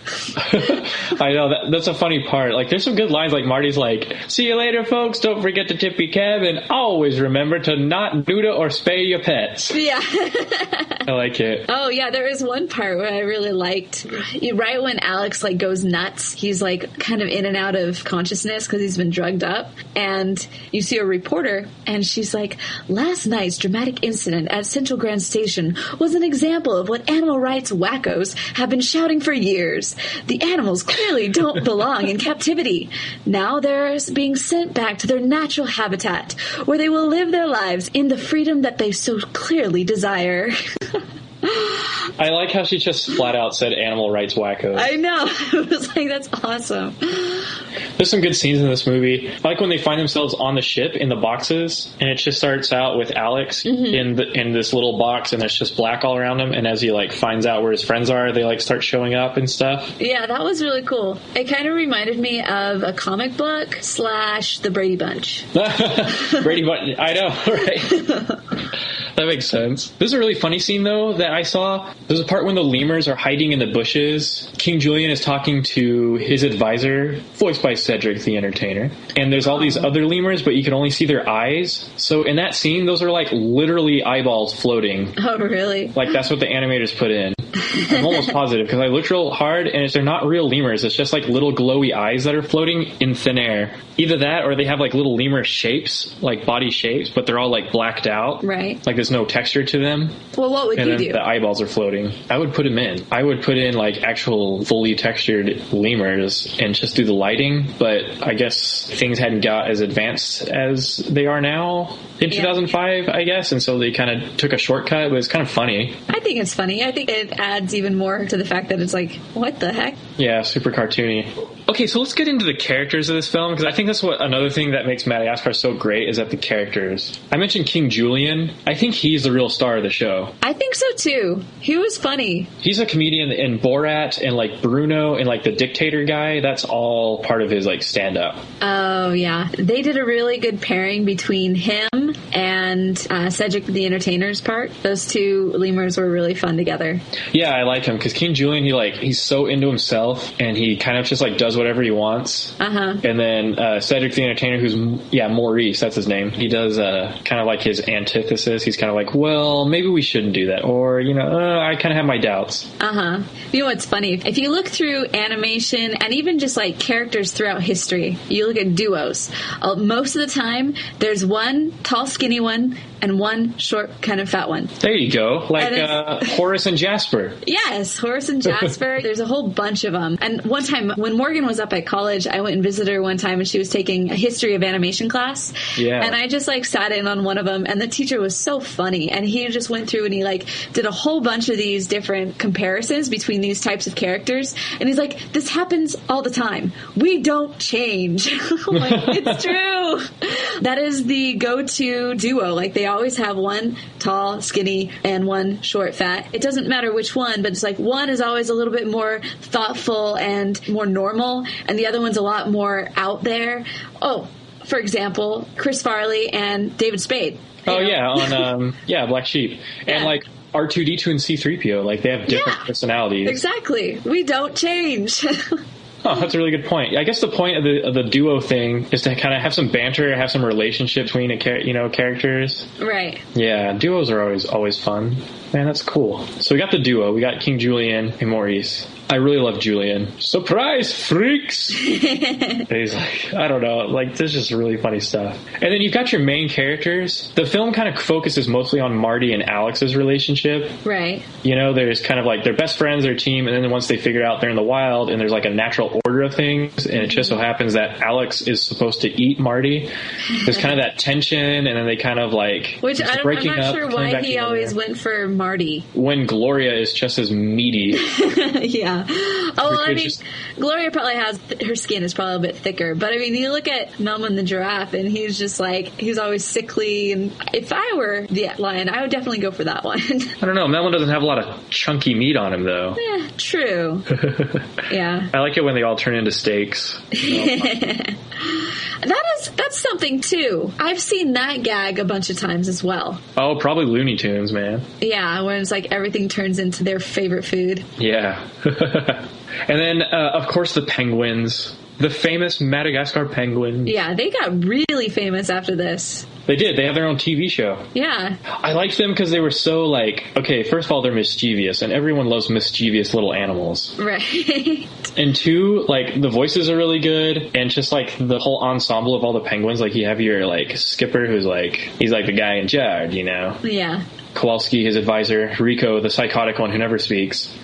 I know. That's a funny part. There's some good lines. Marty's like, see you later, folks. Don't forget to tip your cab. And always remember to not neuter or spay your pets. Yeah. I like it. Oh, yeah. There is one part where I really liked. Right when Alex, goes nuts, he's, kind of in and out of consciousness because he's been drugged up. And you see a reporter, and she's like, last night's dramatic incident at Central Grand Station was an example of what animal rights wackos have been shouting for years. The animals clearly don't belong in captivity. Now they're being sent back to their natural habitat, where they will live their lives in the freedom that they so clearly desire. I like how she just flat out said animal rights wackos. I know. It was that's awesome. There's some good scenes in this movie. I like when they find themselves on the ship in the boxes, and it just starts out with Alex in this little box, and there's just black all around him. And as he finds out where his friends are, they start showing up and stuff. Yeah, that was really cool. It kind of reminded me of a comic book / the Brady Bunch. Brady Bunch. I know, right? That makes sense. There's a really funny scene, though, that I saw. There's a part when the lemurs are hiding in the bushes. King Julian is talking to his advisor, voiced by Cedric the Entertainer. And there's all these other lemurs, but you can only see their eyes. So in that scene, those are literally eyeballs floating. Oh, really? That's what the animators put in. I'm almost positive, because I looked real hard, and they're not real lemurs. It's just little glowy eyes that are floating in thin air. Either that, or they have little lemur shapes, body shapes, but they're all blacked out. Right. There's no texture to them. Well, what would you do? The eyeballs are floating. I would put them in. I would put in actual fully textured lemurs and just do the lighting, but I guess things hadn't got as advanced as they are now in 2005, I guess, and so they kind of took a shortcut, but it's kind of funny. I think it's funny. I think it adds even more to the fact that it's what the heck? Yeah, super cartoony. Okay, so let's get into the characters of this film, because I think that's another thing that makes Madagascar so great is that the characters. I mentioned King Julian. I think he's the real star of the show. I think so too. He was funny. He's a comedian in Borat and Bruno and the dictator guy. That's all part of his stand-up. Oh, yeah. They did a really good pairing between him and Cedric the Entertainer's part. Those two lemurs were really fun together. Yeah, I like him because King Julian, he's so into himself and he kind of just does whatever he wants. Uh-huh. And then Cedric the Entertainer, who's Maurice, that's his name. He does kind of his antithesis. He's kind of well, maybe we shouldn't do that, or I kind of have my doubts. Uh-huh. You know what's funny? If you look through animation and even just characters throughout history, you look at duos. Most of the time, there's one tall, skinny one and one short, kind of fat one. There you go. Like Horace and Jasper. Yes, Horace and Jasper. There's a whole bunch of them. And one time when Morgan was up at college, I went and visited her one time and she was taking a history of animation class. Yeah. And I just like sat in on one of them and the teacher was so funny. And he just went through and he like did a whole bunch of these different comparisons between these types of characters. And he's like, this happens all the time. We don't change. I'm like, it's true. That is the go-to duo. Like they always have one tall, skinny, and one short, fat. It doesn't matter which one, but it's like one is always a little bit more thoughtful and more normal, and the other one's a lot more out there. Oh, for example, Chris Farley and David Spade. Oh, yeah, on Black Sheep. Yeah. And like R2-D2 and C-3PO, like they have different personalities. Exactly. We don't change. Oh, that's a really good point. I guess the point of the duo thing is to kind of have some banter, have some relationship between characters. Right. Yeah, duos are always fun. Man, that's cool. So we got the duo. We got King Julian and Maurice. I really love Julian. Surprise, freaks! And he's like, I don't know, like, there's just really funny stuff. And then you've got your main characters. The film kind of focuses mostly on Marty and Alex's relationship. Right. You know, there's kind of like, they're best friends, their team, and then once they figure out they're in the wild, and there's like a natural order of things, and it just so happens that Alex is supposed to eat Marty. There's kind of that tension, and then they kind of like, which I'm not sure why he always went for Marty. When Gloria is just as meaty. Yeah. Oh, well, I mean, Gloria probably has, her skin is probably a bit thicker, but I mean, you look at Melman the giraffe and he's just like, he's always sickly, and if I were the lion, I would definitely go for that one. I don't know, Melman doesn't have a lot of chunky meat on him though. True. Yeah. I like it when they all turn into steaks. That's something too. I've seen that gag a bunch of times as well. Oh, probably Looney Tunes, man. Yeah, when it's like everything turns into their favorite food. Yeah. And then, of course, the penguins. The famous Madagascar penguin. Yeah, they got really famous after this. They did. They have their own TV show. Yeah. I liked them because they were so like, okay, first of all, they're mischievous, and everyone loves mischievous little animals. Right. And two, like, the voices are really good, and just like the whole ensemble of all the penguins, like you have your like skipper who's like, he's like the guy in charge, you know? Yeah. Kowalski, his advisor, Rico, the psychotic one who never speaks.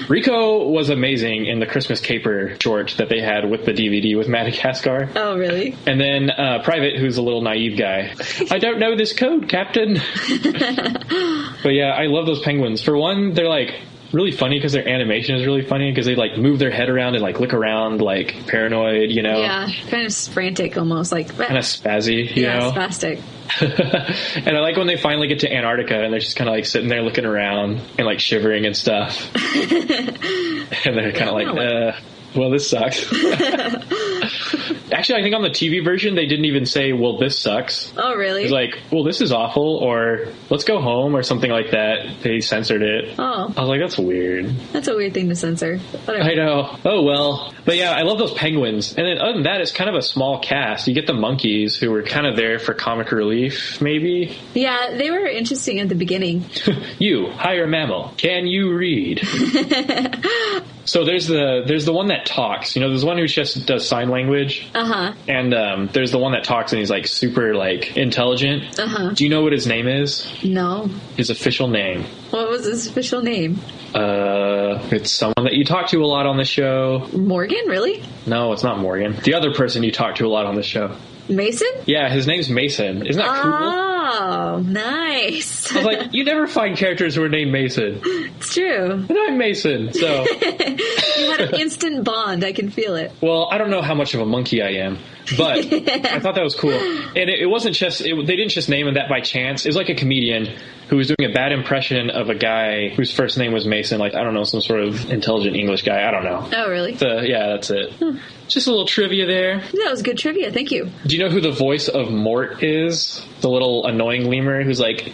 Rico was amazing in the Christmas Caper short that they had with the DVD with Madagascar. Oh, really? And then Private, who's a little naive guy. I don't know this code, Captain. But yeah, I love those penguins. For one, they're like really funny because their animation is really funny because they like move their head around and like look around like paranoid, you know? Yeah, kind of frantic almost, like kind of spazzy, you know? Spastic. And I like when they finally get to Antarctica and they're just kind of like sitting there looking around and like shivering and stuff. And they're kind of like, well, this sucks. Actually, I think on the TV version, they didn't even say, well, this sucks. Oh, really? It was like, well, this is awful, or let's go home, or something like that. They censored it. Oh. I was like, that's weird. That's a weird thing to censor. Whatever. I know. Oh, well. But yeah, I love those penguins. And then other than that, it's kind of a small cast. You get the monkeys, who were kind of there for comic relief, maybe? Yeah, they were interesting at the beginning. You, higher mammal, can you read? So there's the one that talks. You know, there's one who just does sign language. Uh-huh. And there's the one that talks and he's like super like intelligent. Uh-huh. Do you know what his name is? No. His official name. What was his official name? It's someone that you talk to a lot on the show. Morgan, really? No, it's not Morgan. The other person you talk to a lot on the show. Mason? Yeah, his name's Mason. Isn't that cool? Oh, nice. I was like, you never find characters who are named Mason. It's true. And I'm Mason, so... You had an instant bond. I can feel it. Well, I don't know how much of a monkey I am, but I thought that was cool. And it wasn't just... they didn't just name him that by chance. It was like a comedian who was doing a bad impression of a guy whose first name was Mason. Like, I don't know, some sort of intelligent English guy. I don't know. Oh, really? Yeah, that's it. Just a little trivia there. That was good trivia. Thank you. Do you know who the voice of Mort is? The little annoying lemur who's like...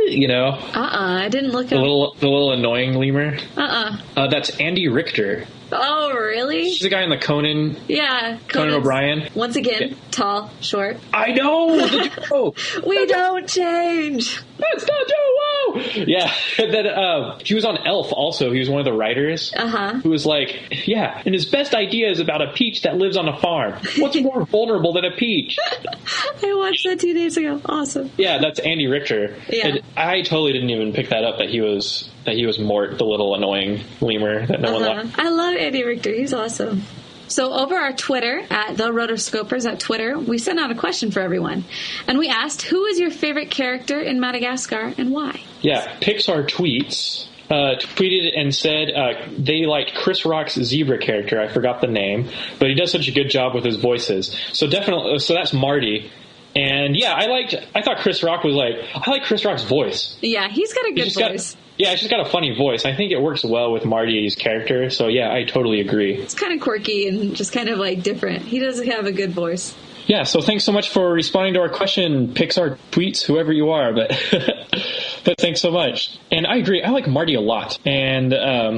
You know? I didn't look the up. The little annoying lemur? That's Andy Richter. Oh, really? She's the guy in the Conan. Yeah. Conan O'Brien. Once again, yeah. Tall, short. I know! We don't change! That's not Joe! Yeah. Then he was on Elf also. He was one of the writers. Who was like, yeah, and his best idea is about a peach that lives on a farm. What's more vulnerable than a peach? I watched that 2 days ago. Awesome. Yeah, that's Andy Richter. Yeah. And I totally didn't even pick that up, that he was Mort, the little annoying lemur that no one liked. I love Andy Richter. He's awesome. So over our Twitter, at the Rotoscopers at Twitter, we sent out a question for everyone. And we asked, who is your favorite character in Madagascar and why? Yeah, Pixar tweeted and said they liked Chris Rock's zebra character. I forgot the name, but he does such a good job with his voices. So definitely, so that's Marty. And yeah, I thought Chris Rock was I like Chris Rock's voice. Yeah, he's got a good voice. He's just got a funny voice. I think it works well with Marty's character. So yeah, I totally agree. It's kind of quirky and just kind of different. He does have a good voice. Yeah, so thanks so much for responding to our question, Pixar tweets, whoever you are, but thanks so much. And I agree, I like Marty a lot. And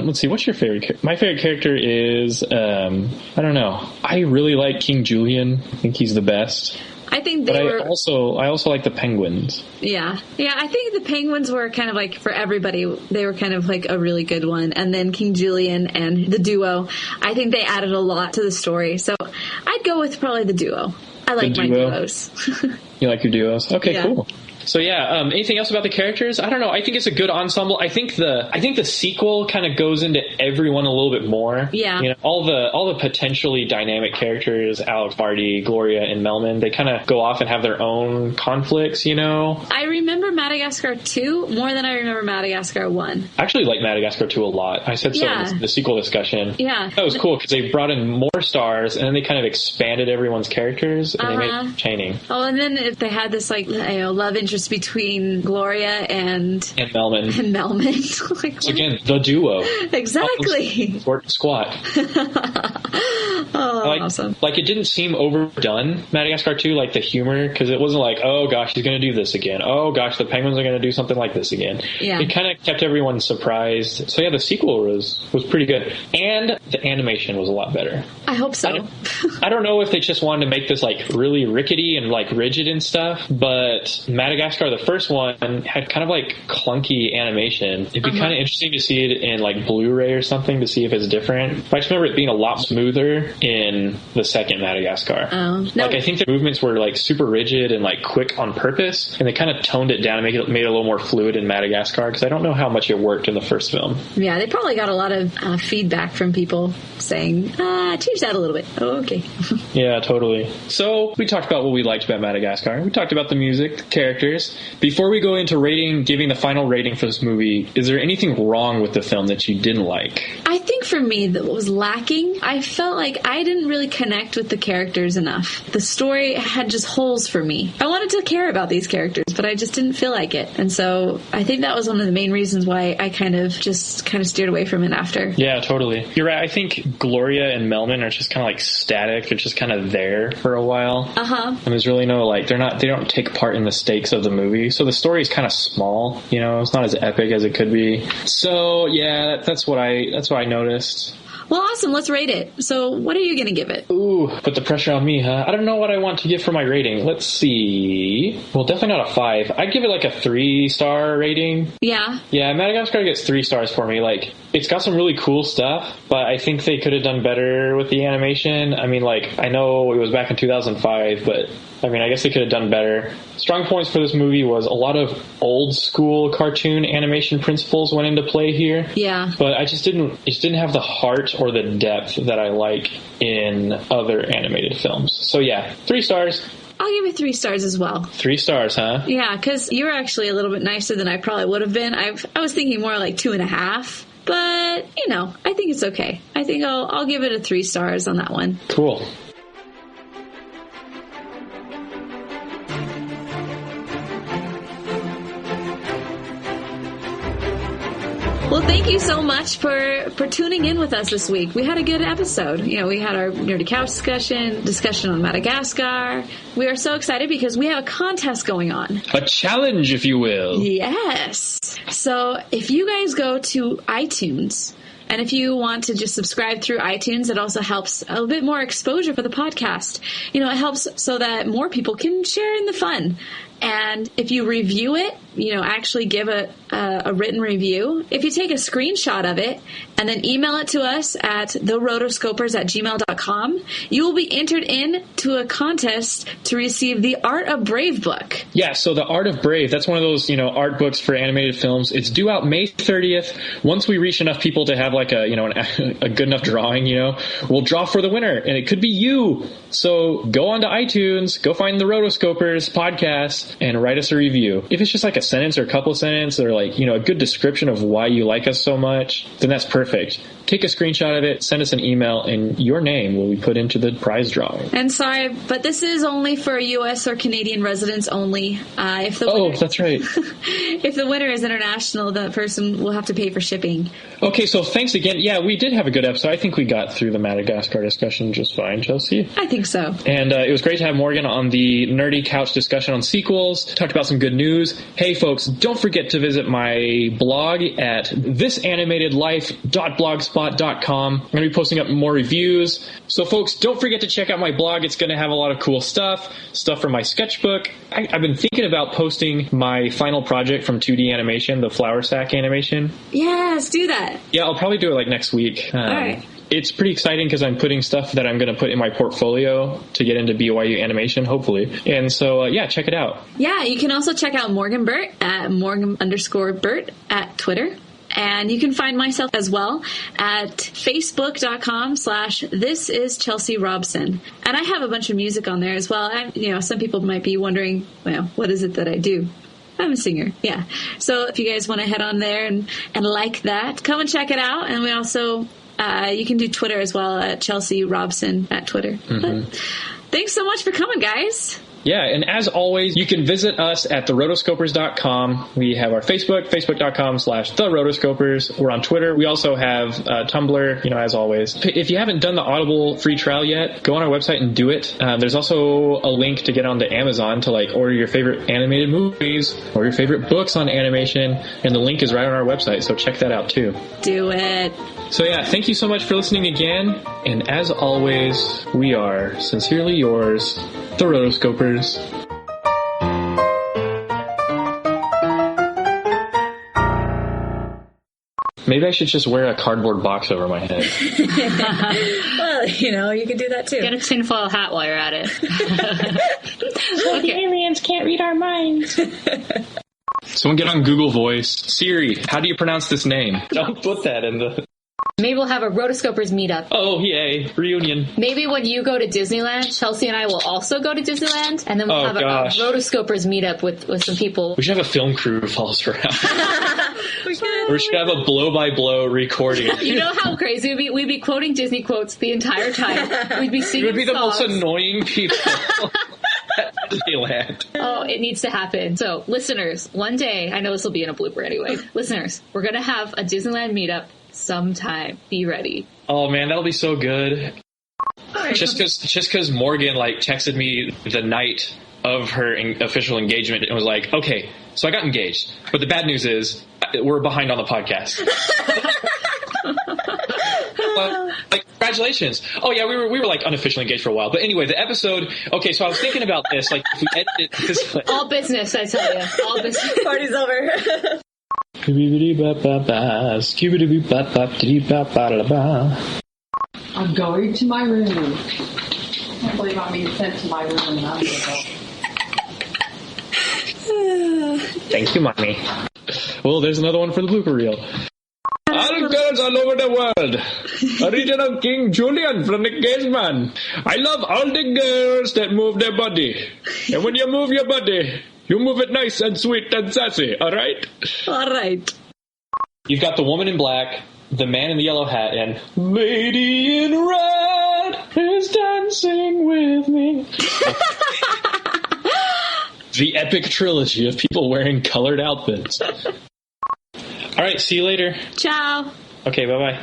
let's see, what's your favorite character? My favorite character is, I don't know. I really like King Julian. I think he's the best. I think I also like the penguins. Yeah. Yeah, I think the penguins were kind of for everybody, they were kind of a really good one. And then King Julian and the duo, I think they added a lot to the story. So I'd go with probably the duo. I like my duos. You like your duos? Okay, yeah. Cool. So yeah, anything else about the characters? I don't know. I think it's a good ensemble. I think the sequel kind of goes into everyone a little bit more. Yeah. You know, all the potentially dynamic characters, Alex, Marty, Gloria, and Melman, they kind of go off and have their own conflicts, you know? I remember Madagascar 2 more than I remember Madagascar 1. I actually like Madagascar 2 a lot. I said so in the sequel discussion. Yeah. That was cool because they brought in more stars and then they kind of expanded everyone's charkers and they made it entertaining. Oh, and then they had this love interest between Gloria and Melman. So again, the duo. Exactly. Short squat. Awesome. It didn't seem overdone, Madagascar 2, the humor, because it wasn't oh gosh, he's going to do this again. Oh gosh, the penguins are going to do something like this again. Yeah. It kind of kept everyone surprised. So yeah, the sequel was pretty good. And the animation was a lot better. I hope so. I don't know if they just wanted to make this really rickety and rigid and stuff, but Madagascar, the first one, had kind of clunky animation. It'd be kind of interesting to see it in Blu-ray or something to see if it's different. I just remember it being a lot smoother in the second Madagascar. Oh, no. I think the movements were super rigid and quick on purpose, and they kind of toned it down and made it a little more fluid in Madagascar, because I don't know how much it worked in the first film. Yeah, they probably got a lot of feedback from people saying, change that a little bit. Oh, okay. Yeah, totally. So we talked about what we liked about Madagascar. We talked about the music, the characters. Before we go into giving the final rating for this movie, is there anything wrong with the film that you didn't like? I think for me, that was lacking. I felt like I didn't really connect with the characters enough. The story had just holes for me. I wanted to care about these characters, but I just didn't feel like it. And so I think that was one of the main reasons why I kind of steered away from it after. Yeah, totally. You're right. I think Gloria and Melman are just kind of static. They're just kind of there for a while. And there's really no they don't take part in the stakes of the movie. So the story is kind of small, you know, it's not as epic as it could be. So yeah, that's what I noticed. Well, awesome. Let's rate it. So what are you going to give it? Ooh, put the pressure on me, huh? I don't know what I want to give for my rating. Let's see. Well, definitely not a 5. I'd give it a 3-star rating. Yeah. Yeah, Madagascar gets 3 stars for me. It's got some really cool stuff, but I think they could have done better with the animation. I mean, I know it was back in 2005, but I guess they could have done better. Strong points for this movie was a lot of old school cartoon animation principles went into play here. Yeah. But it just didn't have the heart or the depth that I like in other animated films. So yeah, 3 stars. I'll give it 3 stars as well. 3 stars, huh? Yeah, because you were actually a little bit nicer than I probably would have been. I was thinking more 2.5. But, I think it's okay. I think I'll give it a 3 stars on that one. Cool. Well, thank you so much for tuning in with us this week. We had a good episode. We had our Nerdy Couch discussion on Madagascar. We are so excited because we have a contest going on. A challenge, if you will. Yes. So if you guys go to iTunes, and if you want to just subscribe through iTunes, it also helps a bit more exposure for the podcast. It helps so that more people can share in the fun. And if you review it, actually give a written review. If you take a screenshot of it and then email it to us at therotoscopers@gmail.com, you will be entered into a contest to receive the Art of Brave book. Yeah, so the Art of Brave, that's one of those, art books for animated films. It's due out May 30th. Once we reach enough people to have like a good enough drawing, we'll draw for the winner, and it could be you. So go on to iTunes, go find the Rotoscopers podcast, and write us a review. If it's just like a sentence or a couple of sentences or like, a good description of why you like us so much, then that's perfect. Take a screenshot of it, send us an email, and your name will be put into the prize drawing. And sorry, but this is only for U.S. or Canadian residents only. That's right. If the winner is international, the person will have to pay for shipping. Okay, so thanks again. Yeah, we did have a good episode. I think we got through the Madagascar discussion just fine, Chelsea. I think so. And it was great to have Morgan on the Nerdy Couch discussion on sequels. Talked about some good news. Hey, folks, don't forget to visit my blog at thisanimатedlife.blogspot.com. I'm going to be posting up more reviews. So, folks, don't forget to check out my blog. It's going to have a lot of cool stuff from my sketchbook. I've been thinking about posting my final project from 2D animation, the flour sack animation. Yes, do that. Yeah, I'll probably do it like next week. All right. It's pretty exciting because I'm putting stuff that I'm going to put in my portfolio to get into BYU animation, hopefully. And so, check it out. Yeah, you can also check out Morgan Burt at Morgan_Burt at Twitter. And you can find myself as well at facebook.com/thisIsChelseaRobson. And I have a bunch of music on there as well. Some people might be wondering, what is it that I do? I'm a singer, yeah. So if you guys want to head on there and like that, come and check it out. And we also, you can do Twitter as well at Chelsea Robson at Twitter. Mm-hmm. But thanks so much for coming, guys. Yeah, and as always, you can visit us at therotoscopers.com. We have our Facebook, facebook.com/therotoscopers. We're on Twitter. We also have Tumblr, as always. If you haven't done the Audible free trial yet, go on our website and do it. There's also a link to get onto Amazon to order your favorite animated movies or your favorite books on animation, and the link is right on our website, so check that out too. Do it. So thank you so much for listening again, and as always, we are sincerely yours, the Rotoscopers. Maybe I should just wear a cardboard box over my head. Well, you could do that too. Get a tinfoil hat while you're at it. The aliens can't read our minds. Someone get on Google Voice. Siri, how do you pronounce this name? Don't put that in the... Maybe we'll have a Rotoscopers meetup. Oh, yay. Reunion. Maybe when you go to Disneyland, Chelsea and I will also go to Disneyland, and then we'll have a Rotoscopers meetup with some people. We should have a film crew who follows around. We should have a blow-by-blow recording. You know how crazy it would be? We'd be quoting Disney quotes the entire time. We'd be singing songs. We'd be the most annoying people at Disneyland. Oh, it needs to happen. So, listeners, one day, I know this will be in a blooper anyway. Listeners, we're going to have a Disneyland meetup sometime. Be ready. Oh man, that'll be so good. Right. Just because Morgan texted me the night of her official engagement and was like, okay, so I got engaged, but the bad news is we're behind on the podcast. Congratulations. Oh yeah, we were unofficially engaged for a while, but anyway, the episode. Okay, so I was thinking about this. If we edited this, all business, I tell you, all business. Party's over. I'm going to my room. I can't believe I'm being sent to my room and I'm going to go. Thank you, Mommy. Well, there's another one for the blooper reel. All girls all over the world. Original King Julian from the Caveman. I love all the girls that move their body. And when you move your body, you move it nice and sweet and sassy, all right? All right. You've got the woman in black, the man in the yellow hat, and Lady in Red is dancing with me. The epic trilogy of people wearing colored outfits. All right, see you later. Ciao. Okay, bye-bye.